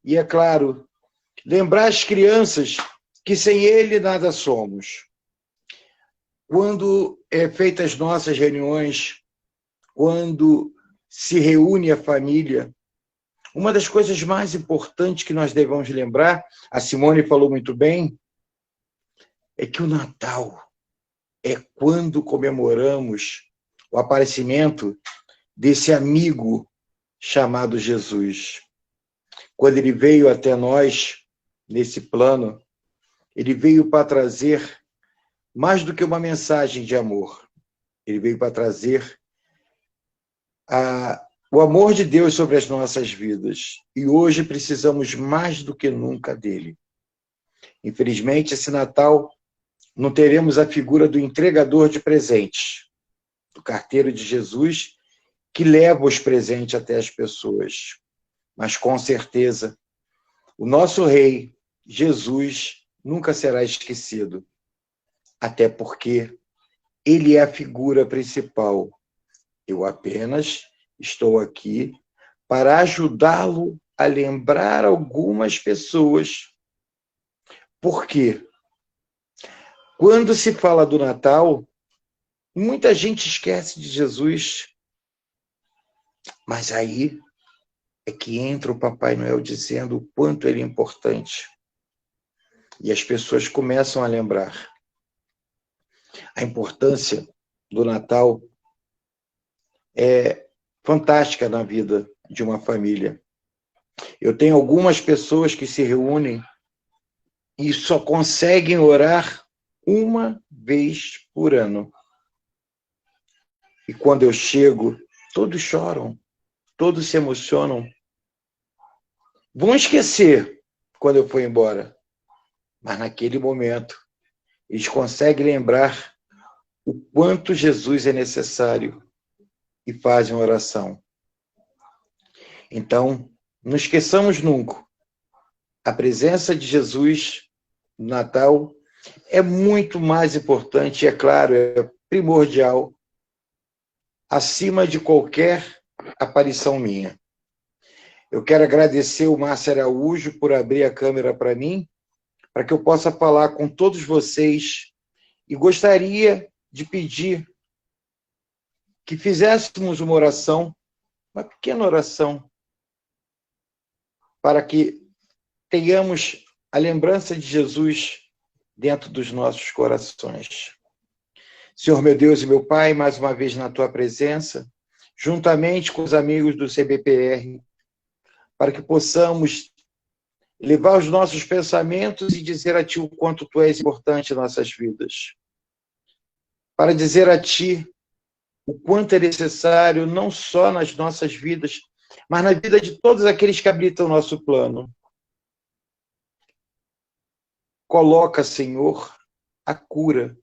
E, é claro, lembrar as crianças que sem ele nada somos. Quando é feitas as nossas reuniões, quando se reúne a família, uma das coisas mais importantes que nós devemos lembrar, a Simone falou muito bem, é que o Natal é quando comemoramos o aparecimento desse amigo chamado Jesus. Quando ele veio até nós, nesse plano, ele veio para trazer mais do que uma mensagem de amor. Ele veio para trazer o amor de Deus sobre as nossas vidas. E hoje precisamos mais do que nunca dele. Infelizmente, esse Natal não teremos a figura do entregador de presentes, do carteiro de Jesus, que leva os presentes até as pessoas. Mas, com certeza, o nosso Rei, Jesus, nunca será esquecido. Até porque ele é a figura principal. Eu apenas estou aqui para ajudá-lo a lembrar algumas pessoas. Por quê? Quando se fala do Natal, muita gente esquece de Jesus. Mas aí é que entra o Papai Noel dizendo o quanto ele é importante. E as pessoas começam a lembrar. A importância do Natal é fantástica na vida de uma família. Eu tenho algumas pessoas que se reúnem e só conseguem orar uma vez por ano. E quando eu chego, todos choram, todos se emocionam. Vão esquecer quando eu for embora, mas naquele momento eles conseguem lembrar o quanto Jesus é necessário e fazem oração. Então, não esqueçamos nunca, a presença de Jesus no Natal é muito mais importante, é claro, é primordial, acima de qualquer aparição minha. Eu quero agradecer o Márcio Araújo por abrir a câmera para mim, para que eu possa falar com todos vocês, e gostaria de pedir que fizéssemos uma oração, uma pequena oração, para que tenhamos a lembrança de Jesus dentro dos nossos corações. Senhor meu Deus e meu Pai, mais uma vez na tua presença, juntamente com os amigos do CBPR, para que possamos levar os nossos pensamentos e dizer a Ti o quanto Tu és importante em nossas vidas. Para dizer a Ti o quanto é necessário, não só nas nossas vidas, mas na vida de todos aqueles que habitam o nosso plano. Coloca, Senhor, a cura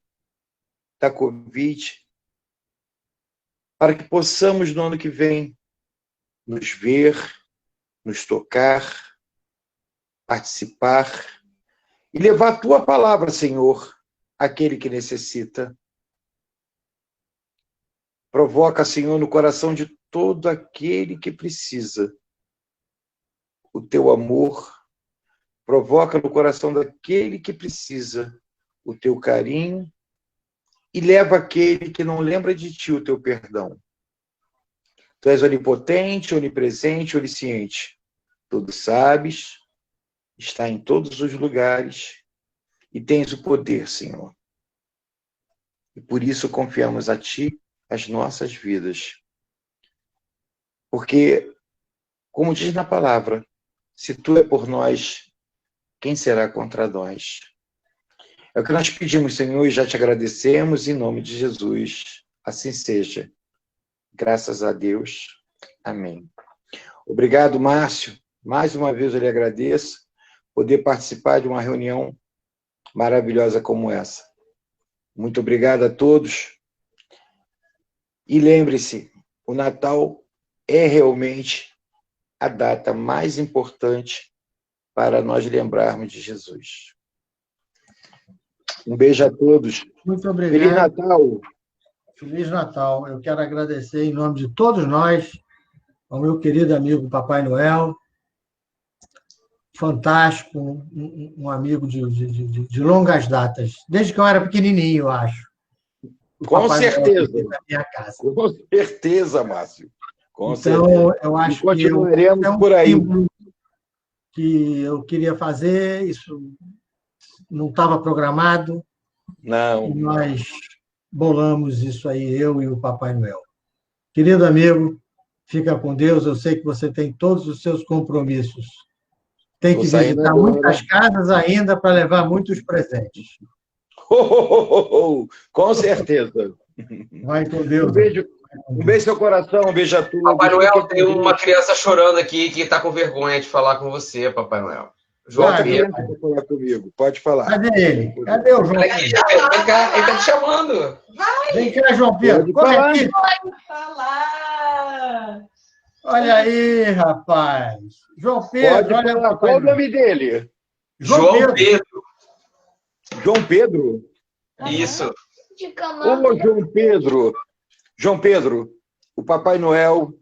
da Covid, para que possamos, no ano que vem, nos ver, nos tocar, participar e levar a Tua palavra, Senhor, àquele que necessita. Provoca, Senhor, no coração de todo aquele que precisa o Teu amor. Provoca no coração daquele que precisa o Teu carinho e leva aquele que não lembra de Ti o Teu perdão. Tu és onipotente, onipresente, onisciente. Tudo sabes, está em todos os lugares e tens o poder, Senhor. E por isso confiamos a Ti as nossas vidas. Porque, como diz na palavra, se Tu é por nós, quem será contra nós? É o que nós pedimos, Senhor, e já te agradecemos em nome de Jesus. Assim seja. Graças a Deus. Amém. Obrigado, Márcio. Mais uma vez eu lhe agradeço poder participar de uma reunião maravilhosa como essa. Muito obrigado a todos. E lembre-se, o Natal é realmente a data mais importante para nós lembrarmos de Jesus. Um beijo a todos. Muito Feliz obrigado. Natal. Feliz Natal. Eu quero agradecer em nome de todos nós ao meu querido amigo Papai Noel, fantástico, um amigo de longas datas, desde que eu era pequenininho, eu acho. Com certeza. Na minha casa. Com certeza, Márcio. Com então, certeza. eu acho continuaremos que por aí. Que eu queria fazer, isso não estava programado. Não. Nós bolamos isso aí, eu e o Papai Noel. Querido amigo, fica com Deus. Eu sei que você tem todos os seus compromissos. Tem que visitar muitas casas ainda para levar muitos presentes. Com certeza. Vai com Deus. Um beijo no seu coração, um beijo a todos. Papai Noel, tem uma criança chorando aqui que está com vergonha de falar com você, Papai Noel. João Pedro. Falar comigo. Pode falar. Cadê ele? Cadê o João Pedro? Vem cá, ele está te chamando. Vem cá, João Pedro. Pode falar. Pode falar. Olha aí, rapaz. João Pedro, olha falar. Qual o nome dele? João Pedro. João Pedro? Isso. Ô, João Pedro. João Pedro, o Papai Noel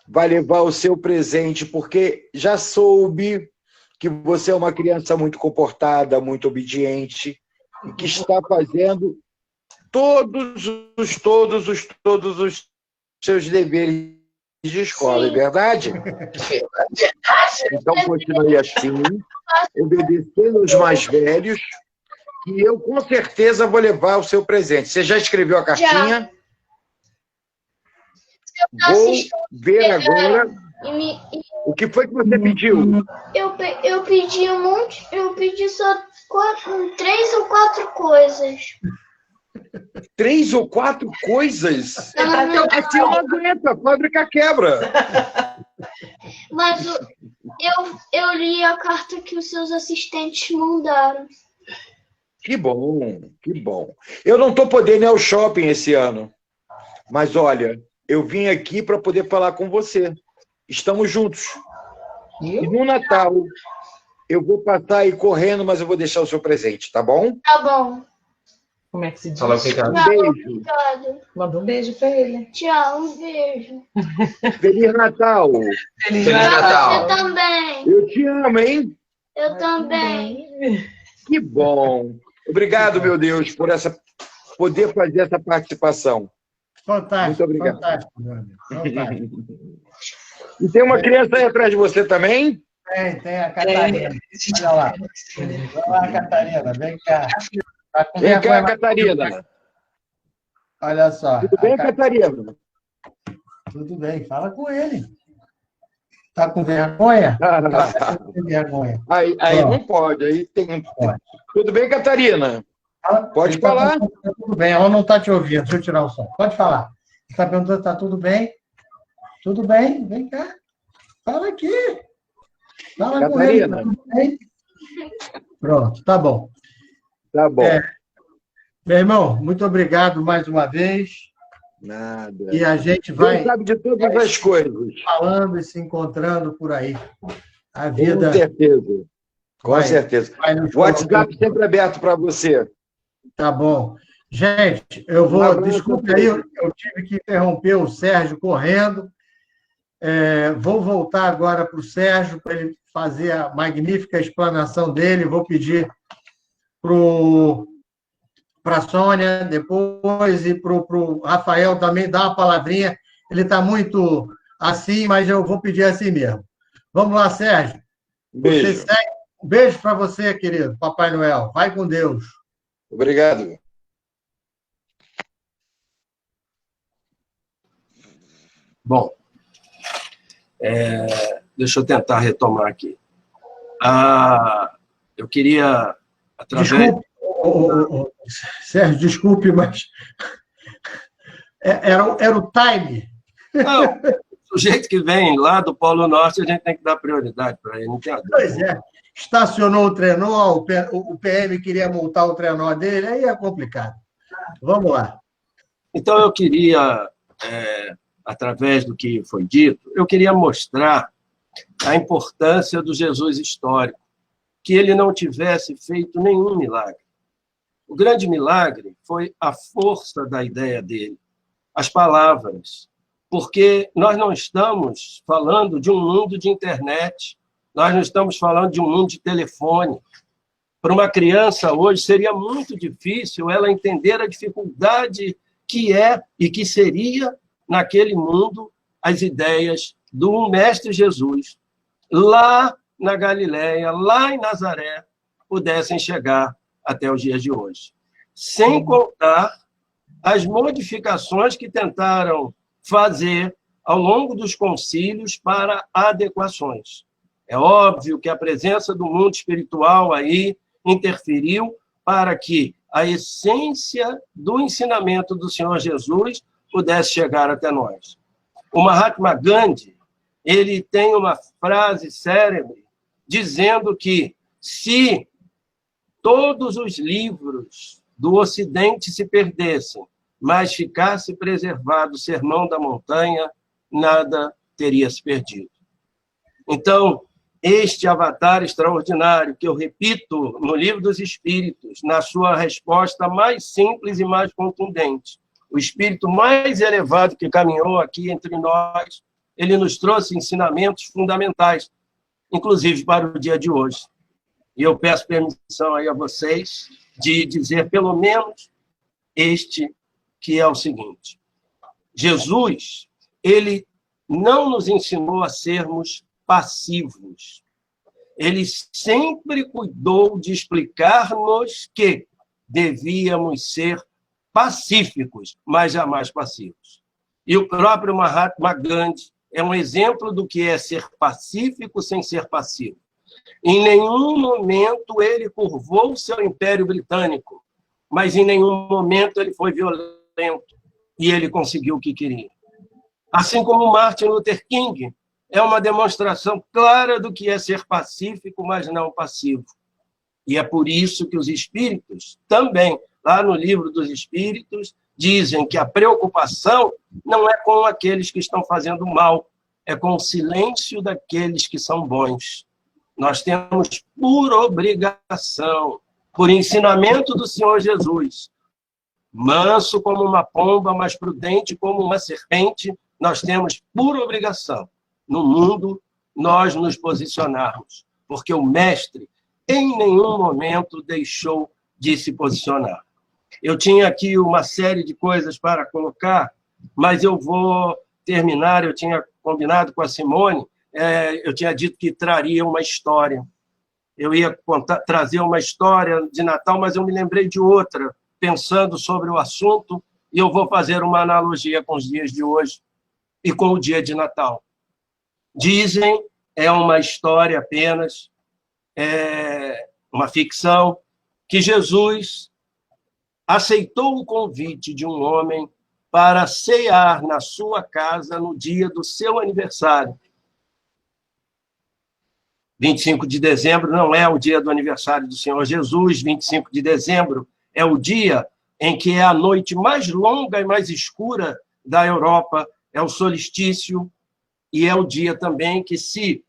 vai levar o seu presente, porque já soube que você é uma criança muito comportada, muito obediente, e que está fazendo todos os seus deveres de escola, é verdade? Então, continue assim, obedecendo os mais velhos, e eu, com certeza, vou levar o seu presente. Você já escreveu a cartinha? Vou ver agora. O que foi que você pediu? Eu pedi um monte, eu pedi só 3 ou 4 coisas. 3 ou 4 coisas? Aqui não aguenta, a fábrica quebra. Mas eu li a carta que os seus assistentes mandaram. Que bom, que bom. Eu não estou podendo ir ao shopping esse ano, mas olha, eu vim aqui para poder falar com você. Estamos juntos. E no Natal, eu vou passar aí correndo, mas eu vou deixar o seu presente, tá bom? Tá bom. Como é que se diz? Fala obrigado. Um beijo. Obrigado. Manda um beijo pra ele. Tchau, um beijo. Feliz Natal. Feliz Feliz Natal. Você também. Eu te amo, hein? Eu também. Que bom. Obrigado, meu Deus, por poder fazer essa participação. Fantástico. Muito obrigado. Fantástico, meu amigo. Fantástico. E tem uma criança aí atrás de você também? Tem a Catarina. Olha lá. Olha lá, Catarina, vem cá. Tá com Vem cá, vergonha, Catarina. Olha só. Tudo bem, Catarina? Tudo bem, fala com ele. Tá com vergonha? Tá com vergonha. Aí não pode, aí tem. Pode. Tudo bem, Catarina? Pode falar. Tá tudo bem, ela não está te ouvindo. Deixa eu tirar o som. Pode falar. Você está perguntando se está tudo bem? Tudo bem, vem cá. Fala aqui. Fala Catarina. com ele. Tudo bem? Pronto, tá bom. Tá bom. Meu irmão, muito obrigado mais uma vez. Nada. E a gente vai. Você sabe de todas as coisas. Falando e se encontrando por aí. A vida. Com certeza. Com certeza. O WhatsApp sempre aberto para você. Tá bom. Gente, eu vou. Desculpe aí, eu tive que interromper o Sérgio correndo. Vou voltar agora para o Sérgio para ele fazer a magnífica explanação dele. Vou pedir para a Sônia depois e para o Rafael também dar uma palavrinha. Ele está muito assim, mas eu vou pedir assim mesmo. Vamos lá, Sérgio. Beijo. Um beijo para você, querido Papai Noel. Vai com Deus. Obrigado. Bom, deixa eu tentar retomar aqui. Eu queria, através... Desculpe, Sérgio, desculpe, mas era o time. Não, o sujeito que vem lá do Polo Norte, a gente tem que dar prioridade para ele, não tem a dúvida. Pois é. Estacionou o trenó, o PM queria multar o trenó dele, aí é complicado. Vamos lá. Então, eu queria através do que foi dito, eu queria mostrar a importância do Jesus histórico, que ele não tivesse feito nenhum milagre. O grande milagre foi a força da ideia dele, as palavras, porque nós não estamos falando de um mundo de internet, nós não estamos falando de um mundo de telefone. Para uma criança hoje seria muito difícil ela entender a dificuldade que é e que seria naquele mundo as ideias do Mestre Jesus, lá na Galileia, lá em Nazaré, pudessem chegar até os dias de hoje. Sem contar as modificações que tentaram fazer ao longo dos concílios para adequações. É óbvio que a presença do mundo espiritual aí interferiu para que a essência do ensinamento do Senhor Jesus pudesse chegar até nós. O Mahatma Gandhi, ele tem uma frase célebre dizendo que se todos os livros do Ocidente se perdessem, mas ficasse preservado o Sermão da Montanha, nada teria se perdido. Então, este avatar extraordinário, que eu repito no Livro dos Espíritos, na sua resposta mais simples e mais contundente, o espírito mais elevado que caminhou aqui entre nós, ele nos trouxe ensinamentos fundamentais, inclusive para o dia de hoje. E eu peço permissão aí a vocês de dizer pelo menos este, que é o seguinte: Jesus, ele não nos ensinou a sermos passivos. Ele sempre cuidou de explicar-nos que devíamos ser pacíficos, mas jamais passivos. E o próprio Mahatma Gandhi é um exemplo do que é ser pacífico sem ser passivo. Em nenhum momento ele curvou o seu Império Britânico, mas em nenhum momento ele foi violento e ele conseguiu o que queria. Assim como Martin Luther King é uma demonstração clara do que é ser pacífico, mas não passivo. E é por isso que os espíritos também, lá no Livro dos Espíritos, dizem que a preocupação não é com aqueles que estão fazendo mal, é com o silêncio daqueles que são bons. Nós temos, por obrigação, por ensinamento do Senhor Jesus, manso como uma pomba, mas prudente como uma serpente, nós temos, por obrigação, no mundo, nós nos posicionarmos, porque o Mestre, em nenhum momento, deixou de se posicionar. Eu tinha aqui uma série de coisas para colocar, mas eu vou terminar. Eu tinha combinado com a Simone, eu tinha dito que traria uma história. Eu ia trazer uma história de Natal, mas eu me lembrei de outra, pensando sobre o assunto, e eu vou fazer uma analogia com os dias de hoje e com o dia de Natal. Dizem, é uma história apenas, uma ficção, que Jesus aceitou o convite de um homem para cear na sua casa no dia do seu aniversário. 25 de dezembro não é o dia do aniversário do Senhor Jesus, 25 de dezembro é o dia em que é a noite mais longa e mais escura da Europa, é o solstício, e é o dia também que se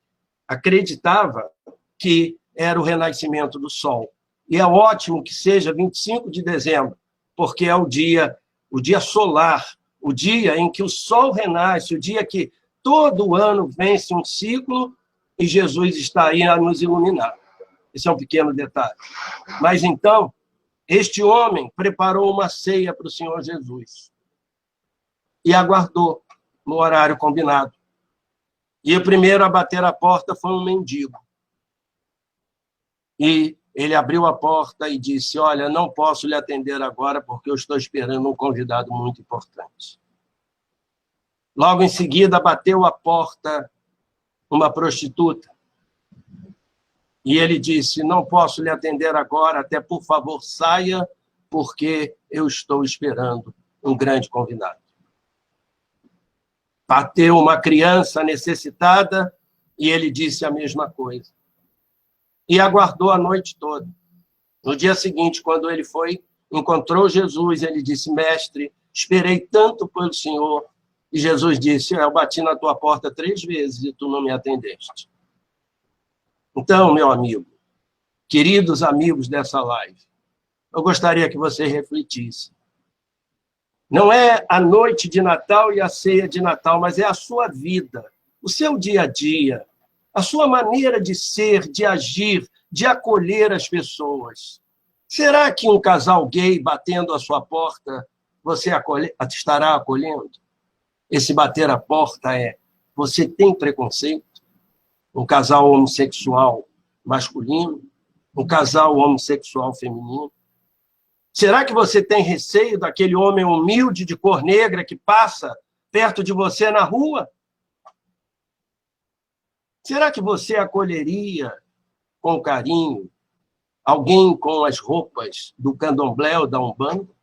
acreditava que era o renascimento do sol. E é ótimo que seja 25 de dezembro, porque é o dia solar, o dia em que o sol renasce, o dia que todo ano vence um ciclo e Jesus está aí a nos iluminar. Esse é um pequeno detalhe. Mas então, este homem preparou uma ceia para o Senhor Jesus e aguardou no horário combinado. E o primeiro a bater a porta foi um mendigo. E ele abriu a porta e disse: olha, não posso lhe atender agora porque eu estou esperando um convidado muito importante. Logo em seguida, bateu a porta uma prostituta. E ele disse: não posso lhe atender agora, até por favor saia, porque eu estou esperando um grande convidado. Bateu uma criança necessitada e ele disse a mesma coisa. E aguardou a noite toda. No dia seguinte, quando ele encontrou Jesus, ele disse: mestre, esperei tanto pelo Senhor, E Jesus disse, eu bati na tua porta 3 vezes e tu não me atendeste. Então, meu amigo, queridos amigos dessa live, eu gostaria que você refletisse. Não é a noite de Natal e a ceia de Natal, mas é a sua vida, o seu dia a dia, a sua maneira de ser, de agir, de acolher as pessoas. Será que um casal gay batendo a sua porta, você estará acolhendo? Esse bater a porta é, você tem preconceito? Um casal homossexual masculino? Um casal homossexual feminino? Será que você tem receio daquele homem humilde de cor negra que passa perto de você na rua? Será que você acolheria com carinho alguém com as roupas do candomblé ou da Umbanda?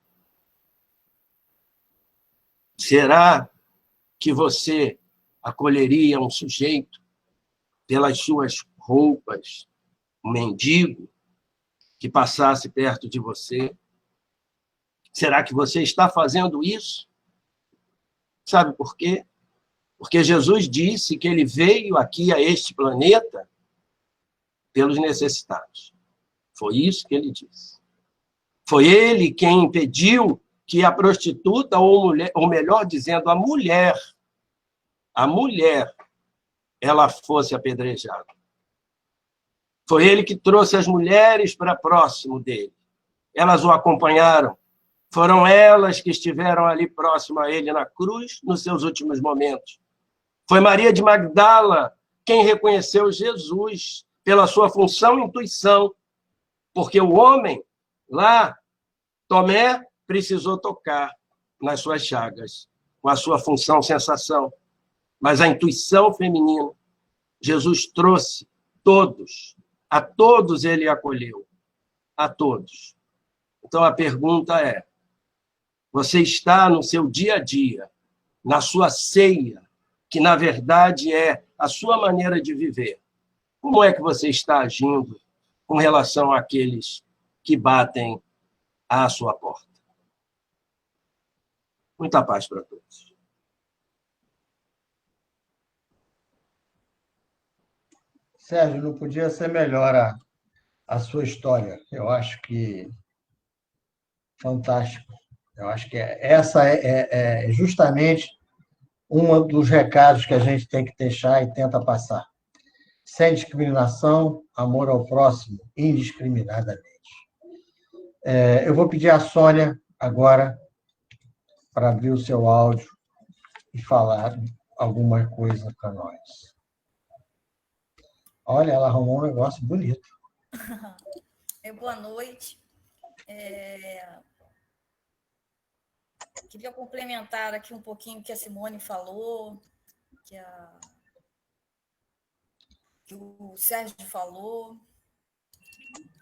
Será que você acolheria um sujeito pelas suas roupas, um mendigo que passasse perto de você? Será que você está fazendo isso? Sabe por quê? Porque Jesus disse que ele veio aqui a este planeta pelos necessitados. Foi isso que ele disse. Foi ele quem impediu que a prostituta, ou melhor dizendo, a mulher, ela fosse apedrejada. Foi ele que trouxe as mulheres para próximo dele. Elas o acompanharam. Foram elas que estiveram ali próximo a ele na cruz, nos seus últimos momentos. Foi Maria de Magdala quem reconheceu Jesus pela sua função e intuição, porque o homem, lá, Tomé, precisou tocar nas suas chagas, com a sua função, sensação. Mas a intuição feminina, Jesus trouxe todos, a todos ele acolheu, a todos. Então a pergunta é, você está no seu dia a dia, na sua ceia, que na verdade é a sua maneira de viver. Como é que você está agindo com relação àqueles que batem à sua porta? Muita paz para todos. Sérgio, não podia ser melhor a sua história. Eu acho que fantástico. Eu acho que essa é justamente um dos recados que a gente tem que deixar e tenta passar. Sem discriminação, amor ao próximo, indiscriminadamente. Eu vou pedir à Sônia agora para abrir o seu áudio e falar alguma coisa para nós. Olha, ela arrumou um negócio bonito. Boa noite. Queria complementar aqui um pouquinho o que a Simone falou, que o Sérgio falou,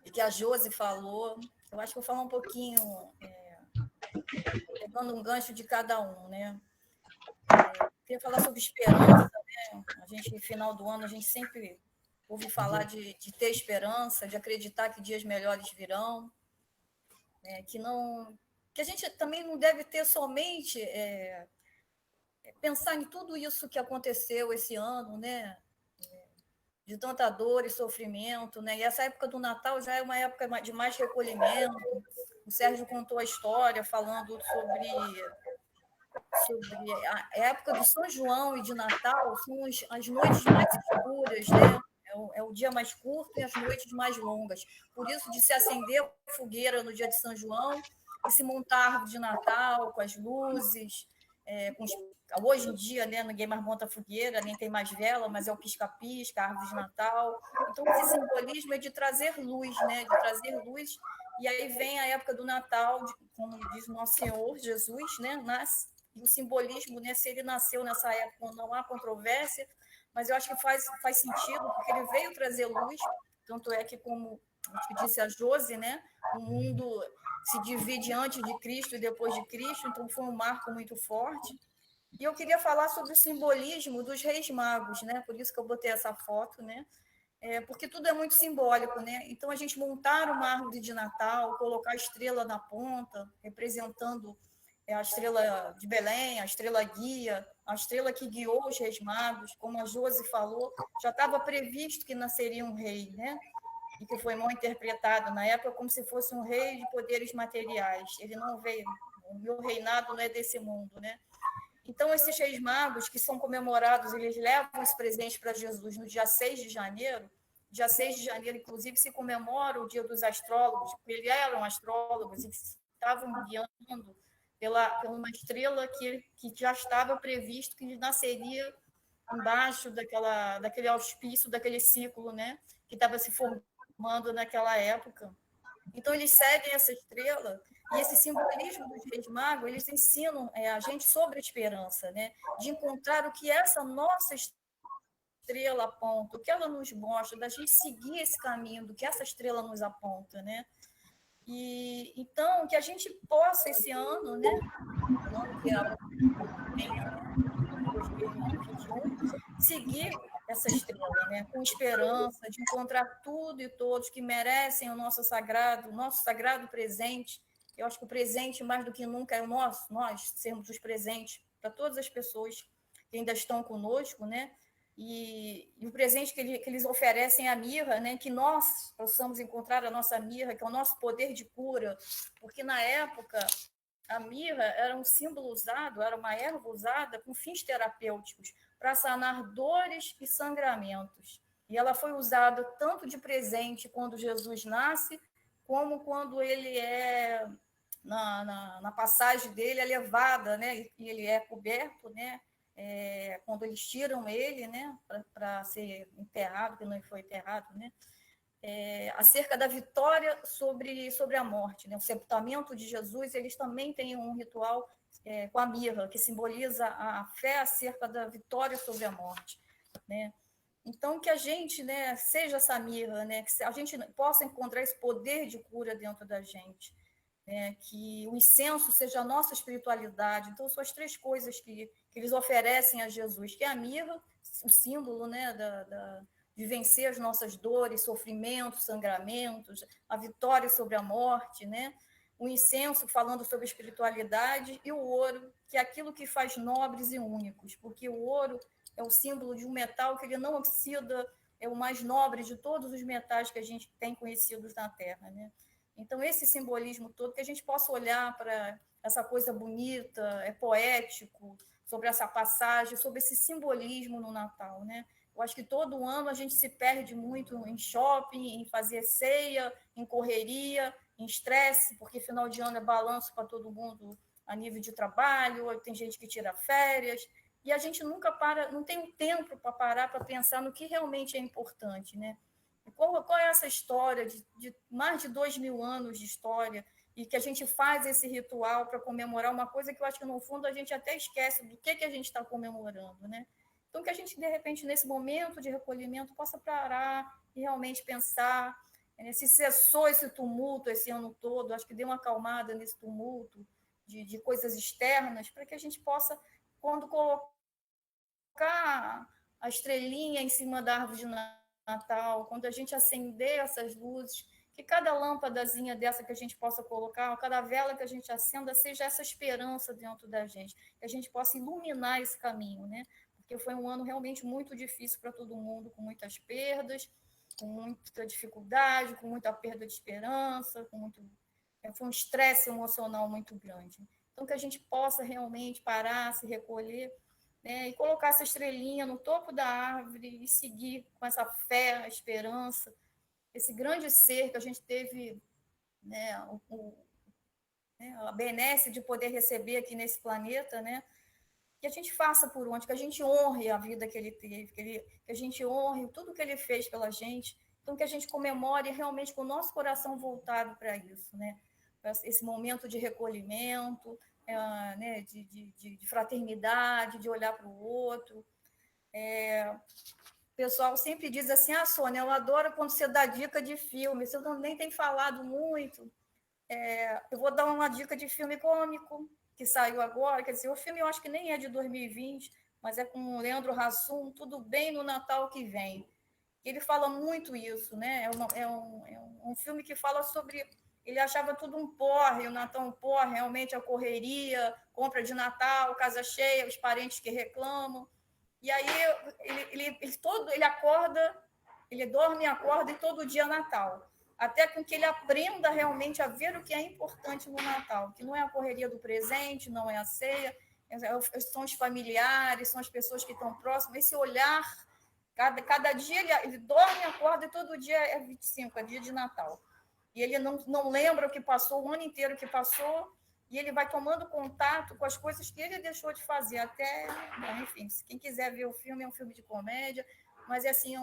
e que a Josi falou. Eu acho que vou falar um pouquinho, pegando um gancho de cada um, né? Queria falar sobre esperança, né? A gente, no final do ano, a gente sempre ouve falar de ter esperança, de acreditar que dias melhores virão, né? Que a gente também não deve ter somente pensar em tudo isso que aconteceu esse ano, né? De tanta dor e sofrimento, né? E essa época do Natal já é uma época de mais recolhimento. O Sérgio contou a história falando sobre a época do São João e de Natal, são as noites mais escuras, né? É o dia mais curto e as noites mais longas. Por isso, de se acender fogueira no dia de São João e se montar árvore de Natal com as luzes, hoje em dia, né, ninguém mais monta fogueira, nem tem mais vela, mas é o pisca-pisca, árvore de Natal. Então, esse simbolismo é de trazer luz, né, de trazer luz. E aí vem a época do Natal, como diz o nosso Senhor Jesus, né, nasce. E o simbolismo, né, se ele nasceu nessa época, não há controvérsia, mas eu acho que faz sentido, porque ele veio trazer luz. Tanto é que, como disse a Josi, né, o mundo se divide antes de Cristo e depois de Cristo, então foi um marco muito forte. E eu queria falar sobre o simbolismo dos Reis Magos, né? Por isso que eu botei essa foto, né? Porque tudo é muito simbólico, né? Então, a gente montar uma árvore de Natal, colocar a estrela na ponta, representando a estrela de Belém, a estrela guia, a estrela que guiou os reis magos, como a Josi falou, já estava previsto que nasceria um rei, né? E que foi mal interpretado na época como se fosse um rei de poderes materiais. Ele não veio, o meu reinado não é desse mundo, né? Então, esses reis magos que são comemorados, eles levam os presentes para Jesus no dia 6 de janeiro. Dia 6 de janeiro, inclusive, se comemora o dia dos astrólogos, porque eles eram astrólogos e estavam guiando pela uma estrela que já estava previsto que nasceria embaixo daquele auspício, daquele ciclo, né, que estava se formando naquela época. Então, eles seguem essa estrela, e esse simbolismo dos reis magos, eles ensinam a gente sobre a esperança, né, de encontrar o que essa nossa estrela aponta, o que ela nos mostra, da gente seguir esse caminho, do que essa estrela nos aponta, né? E então, que a gente possa esse ano, né, que é 2021, seguir essa estrela, né, com esperança de encontrar tudo e todos que merecem o nosso sagrado presente. Eu acho que o presente, mais do que nunca, é nós sermos os presentes para todas as pessoas que ainda estão conosco, né? E o presente que eles oferecem é a mirra, né? Que nós possamos encontrar a nossa mirra, que é o nosso poder de cura, porque na época a mirra era um símbolo usado, era uma erva usada com fins terapêuticos para sanar dores e sangramentos. E ela foi usada tanto de presente quando Jesus nasce, como quando ele é na passagem dele é levada, né? E ele é coberto, né? Quando eles tiram ele, né, para ser enterrado, que não foi enterrado, né, acerca da vitória sobre a morte, né, o sepultamento de Jesus, eles também têm um ritual com a mirra, que simboliza a fé acerca da vitória sobre a morte, né. Então, que a gente, né, seja essa mirra, né, que a gente possa encontrar esse poder de cura dentro da gente, que o incenso seja a nossa espiritualidade. Então, são as três coisas que eles oferecem a Jesus, que é a mirra, o símbolo, né, de vencer as nossas dores, sofrimentos, sangramentos, a vitória sobre a morte, né? O incenso falando sobre a espiritualidade, e o ouro, que é aquilo que faz nobres e únicos, porque o ouro é o símbolo de um metal que ele não oxida, é o mais nobre de todos os metais que a gente tem conhecidos na Terra, né? Então, esse simbolismo todo, que a gente possa olhar para essa coisa bonita, poético, sobre essa passagem, sobre esse simbolismo no Natal, né? Eu acho que todo ano a gente se perde muito em shopping, em fazer ceia, em correria, em estresse, porque final de ano é balanço para todo mundo a nível de trabalho, tem gente que tira férias, e a gente nunca para, não tem um tempo para parar para pensar no que realmente é importante, né? Qual é essa história de mais de 2.000 anos de história, e que a gente faz esse ritual para comemorar uma coisa que eu acho que, no fundo, a gente até esquece do que a gente está comemorando, né? Então, que a gente, de repente, nesse momento de recolhimento, possa parar e realmente pensar se cessou esse tumulto esse ano todo, acho que deu uma acalmada nesse tumulto de coisas externas, para que a gente possa, quando colocar a estrelinha em cima da árvore de Natal, quando a gente acender essas luzes, que cada lâmpadazinha dessa que a gente possa colocar, cada vela que a gente acenda, seja essa esperança dentro da gente, que a gente possa iluminar esse caminho, né? Porque foi um ano realmente muito difícil para todo mundo, com muitas perdas, com muita dificuldade, com muita perda de esperança, foi um estresse emocional muito grande. Então, que a gente possa realmente parar, se recolher, né, e colocar essa estrelinha no topo da árvore e seguir com essa fé, a esperança, esse grande ser que a gente teve, né, a benesse de poder receber aqui nesse planeta, né, que a gente faça por onde, que a gente honre a vida que ele teve, que a gente honre tudo que ele fez pela gente, então que a gente comemore realmente com o nosso coração voltado para isso, né, para esse momento de recolhimento, né, de fraternidade, de olhar para o outro. O pessoal sempre diz assim, Sônia, eu adoro quando você dá dica de filme, você nem tem falado muito. Eu vou dar uma dica de filme cômico, que saiu agora, quer dizer, o filme eu acho que nem é de 2020, mas é com o Leandro Hassum, Tudo Bem no Natal que Vem. Ele fala muito isso, né? É um filme que fala sobre ele achava tudo um porre, o Natal um porre, realmente a correria, compra de Natal, casa cheia, os parentes que reclamam. E aí ele acorda, ele dorme e acorda, e todo dia é Natal. Até com que ele aprenda realmente a ver o que é importante no Natal, que não é a correria do presente, não é a ceia, são os familiares, são as pessoas que estão próximas, esse olhar, cada dia ele dorme e acorda, e todo dia é 25, é dia de Natal. E ele não lembra o que passou, o ano inteiro que passou, e ele vai tomando contato com as coisas que ele deixou de fazer, até, enfim, quem quiser ver o filme, é um filme de comédia, mas assim,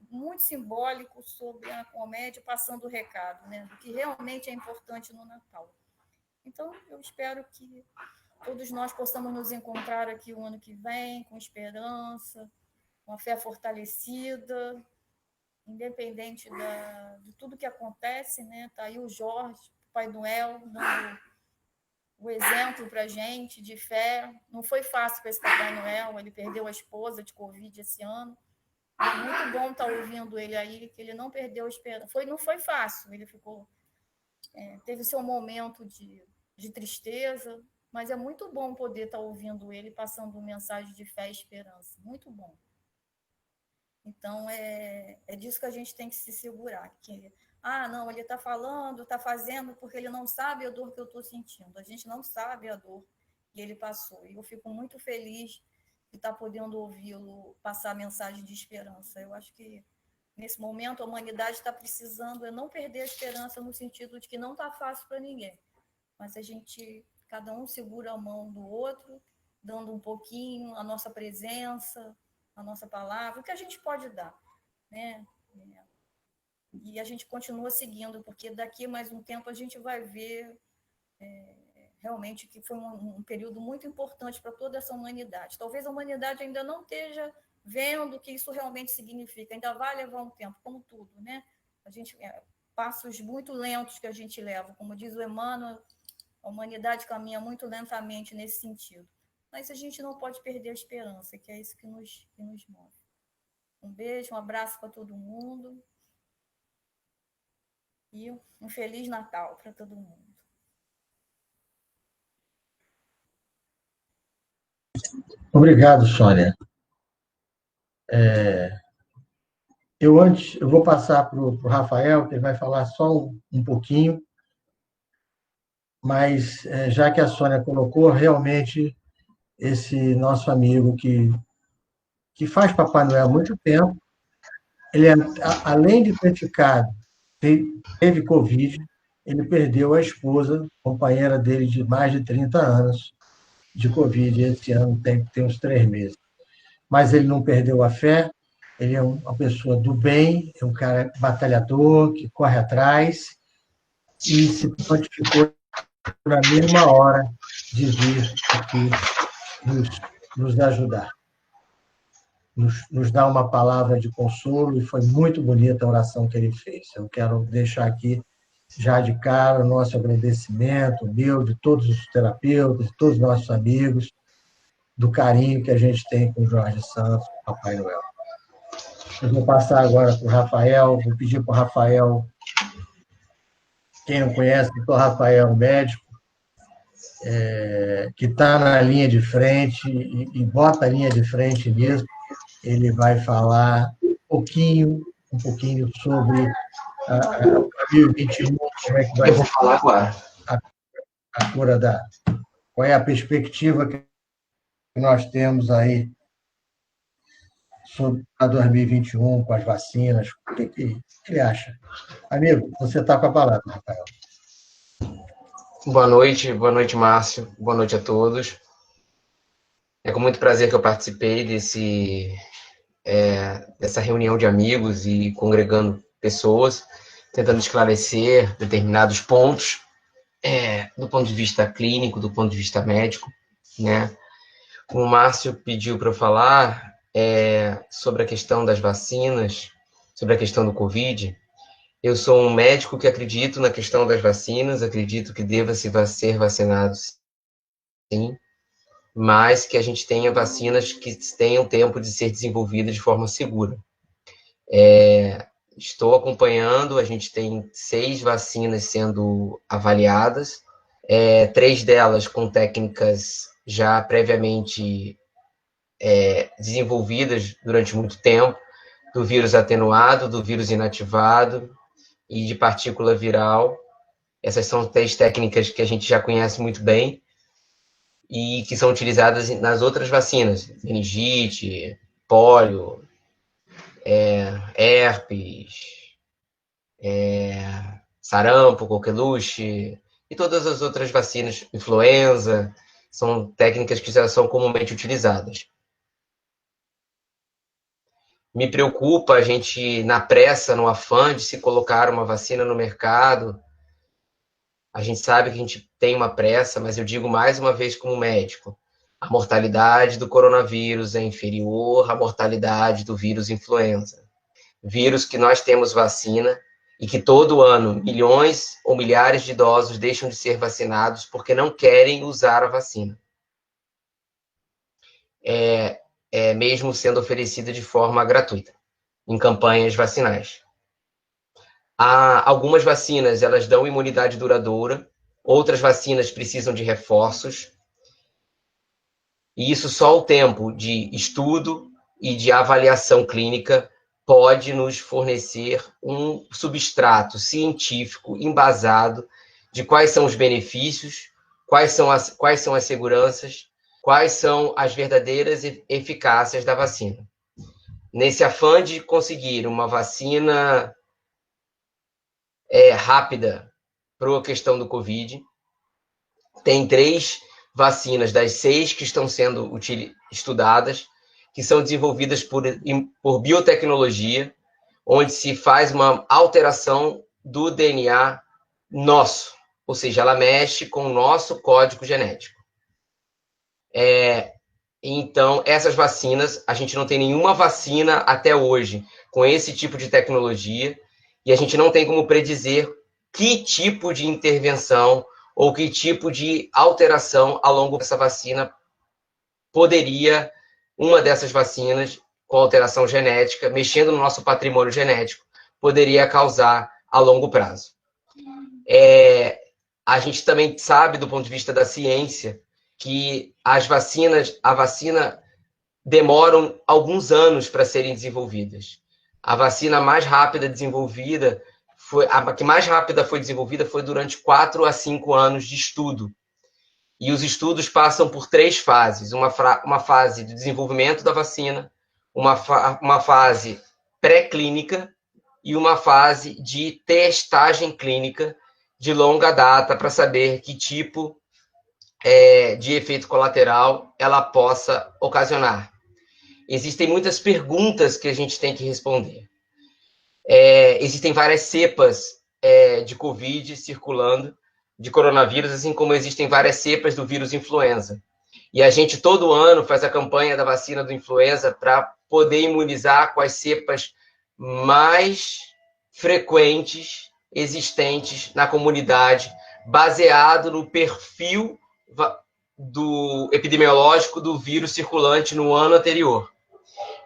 muito simbólico sobre a comédia, passando o recado, né, do que realmente é importante no Natal. Então, eu espero que todos nós possamos nos encontrar aqui o ano que vem, com esperança, com a fé fortalecida, independente de tudo que acontece, né? Está aí o Jorge, o Pai Noel, dando o exemplo para a gente de fé. Não foi fácil para esse Papai Noel, ele perdeu a esposa de Covid esse ano. É muito bom estar ouvindo ele aí, que ele não perdeu a esperança. Não foi fácil, ele teve seu momento de tristeza, mas é muito bom poder estar ouvindo ele, passando mensagem de fé e esperança. Muito bom. Então, é disso que a gente tem que se segurar. Que, não, ele está falando, está fazendo, porque ele não sabe a dor que eu estou sentindo. A gente não sabe a dor que ele passou. E eu fico muito feliz de estar podendo ouvi-lo passar mensagem de esperança. Eu acho que, nesse momento, a humanidade está precisando não perder a esperança, no sentido de que não está fácil para ninguém. Mas cada um segura a mão do outro, dando um pouquinho a nossa presença, a nossa palavra, o que a gente pode dar, né? E a gente continua seguindo, porque daqui a mais um tempo a gente vai ver realmente que foi um período muito importante para toda essa humanidade. Talvez a humanidade ainda não esteja vendo o que isso realmente significa, ainda vai levar um tempo, como tudo, né? Passos muito lentos que a gente leva, como diz o Emmanuel, a humanidade caminha muito lentamente nesse sentido. Mas a gente não pode perder a esperança, que é isso que nos move. Um beijo, um abraço para todo mundo e um Feliz Natal para todo mundo. Obrigado, Sônia. Eu vou passar para o Rafael, que ele vai falar só um pouquinho, mas já que a Sônia colocou, realmente esse nosso amigo que faz Papai Noel há muito tempo, ele, além de ter teve Covid, ele perdeu a esposa, companheira dele de mais de 30 anos, de Covid. Esse ano tem uns 3 meses. Mas ele não perdeu a fé, ele é uma pessoa do bem, é um cara batalhador, que corre atrás, e se prontificou na mesma hora de vir aqui nos ajudar. Nos dar uma palavra de consolo, e foi muito bonita a oração que ele fez. Eu quero deixar aqui, já de cara, o nosso agradecimento, meu, de todos os terapeutas, de todos os nossos amigos, do carinho que a gente tem com o Jorge Santos, com o Papai Noel. Eu vou passar agora para o Rafael, vou pedir para o Rafael, quem não conhece, o Rafael, médico, que está na linha de frente, e bota a linha de frente nisso. Ele vai falar um pouquinho sobre 2021, como é que vai ser falar agora. A cura qual é a perspectiva que nós temos aí sobre a 2021, com as vacinas. O que ele acha? Amigo, você está com a palavra, Rafael. Boa noite, Márcio, boa noite a todos. É com muito prazer que eu participei dessa reunião de amigos e congregando pessoas, tentando esclarecer determinados pontos, do ponto de vista clínico, do ponto de vista médico, né? O Márcio pediu para eu falar sobre a questão das vacinas, sobre a questão do Covid. Eu sou um médico que acredito na questão das vacinas, acredito que deva ser vacinado, sim, mas que a gente tenha vacinas que tenham tempo de ser desenvolvidas de forma segura. estou acompanhando, a gente tem 6 vacinas sendo avaliadas, 3 delas com técnicas já previamente desenvolvidas durante muito tempo, do vírus atenuado, do vírus inativado e de partícula viral. Essas são 3 técnicas que a gente já conhece muito bem e que são utilizadas nas outras vacinas, meningite, pólio, herpes, sarampo, coqueluche e todas as outras vacinas, influenza, são técnicas que já são comumente utilizadas. Me preocupa a gente, na pressa, no afã de se colocar uma vacina no mercado. A gente sabe que a gente tem uma pressa, mas eu digo mais uma vez como médico, a mortalidade do coronavírus é inferior à mortalidade do vírus influenza. Vírus que nós temos vacina e que todo ano milhões ou milhares de idosos deixam de ser vacinados porque não querem usar a vacina. Mesmo sendo oferecida de forma gratuita, em campanhas vacinais. Algumas vacinas, elas dão imunidade duradoura, outras vacinas precisam de reforços, e isso só o tempo de estudo e de avaliação clínica pode nos fornecer um substrato científico embasado de quais são os benefícios, quais são as seguranças, quais são as verdadeiras eficácias da vacina. Nesse afã de conseguir uma vacina rápida para a questão do Covid, tem 3 vacinas das 6 que estão sendo estudadas, que são desenvolvidas por biotecnologia, onde se faz uma alteração do DNA nosso, ou seja, ela mexe com o nosso código genético. Então, essas vacinas, a gente não tem nenhuma vacina até hoje com esse tipo de tecnologia, e a gente não tem como predizer que tipo de intervenção ou que tipo de alteração ao longo dessa vacina poderia, uma dessas vacinas com alteração genética, mexendo no nosso patrimônio genético, poderia causar a longo prazo. A gente também sabe, do ponto de vista da ciência, que a vacina demoram alguns anos para serem desenvolvidas. A vacina mais rápida desenvolvida, a que mais rápida foi desenvolvida foi durante 4 a 5 anos de estudo. E os estudos passam por 3 fases. Uma fase de desenvolvimento da vacina, uma fase pré-clínica e uma fase de testagem clínica de longa data para saber que tipo de efeito colateral ela possa ocasionar. Existem muitas perguntas que a gente tem que responder. Existem várias cepas de Covid circulando, de coronavírus, assim como existem várias cepas do vírus influenza. E a gente todo ano faz a campanha da vacina do influenza para poder imunizar com as cepas mais frequentes existentes na comunidade, baseado no perfil epidemiológico do vírus circulante no ano anterior.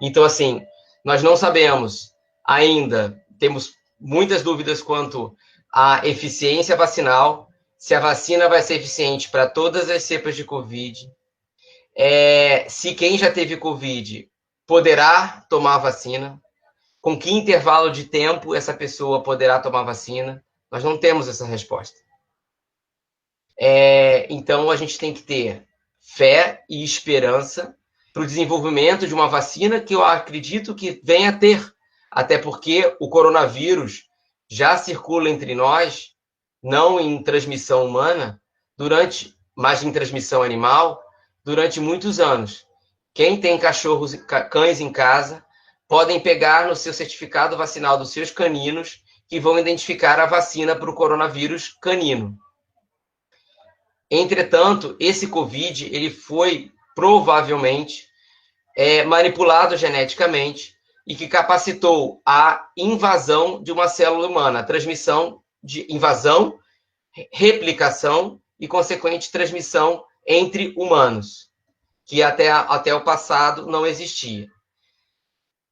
Então, assim, nós não sabemos ainda, temos muitas dúvidas quanto à eficiência vacinal, se a vacina vai ser eficiente para todas as cepas de Covid, se quem já teve Covid poderá tomar a vacina, com que intervalo de tempo essa pessoa poderá tomar a vacina. Nós não temos essa resposta. Então, a gente tem que ter fé e esperança para o desenvolvimento de uma vacina que eu acredito que venha a ter, até porque o coronavírus já circula entre nós, não em transmissão humana, mas em transmissão animal, durante muitos anos. Quem tem cachorros, cães em casa, podem pegar no seu certificado vacinal dos seus caninos, que vão identificar a vacina para o coronavírus canino. Entretanto, esse Covid, ele foi provavelmente manipulado geneticamente e que capacitou a invasão de uma célula humana, a transmissão de invasão, replicação e consequente transmissão entre humanos, que até o passado não existia.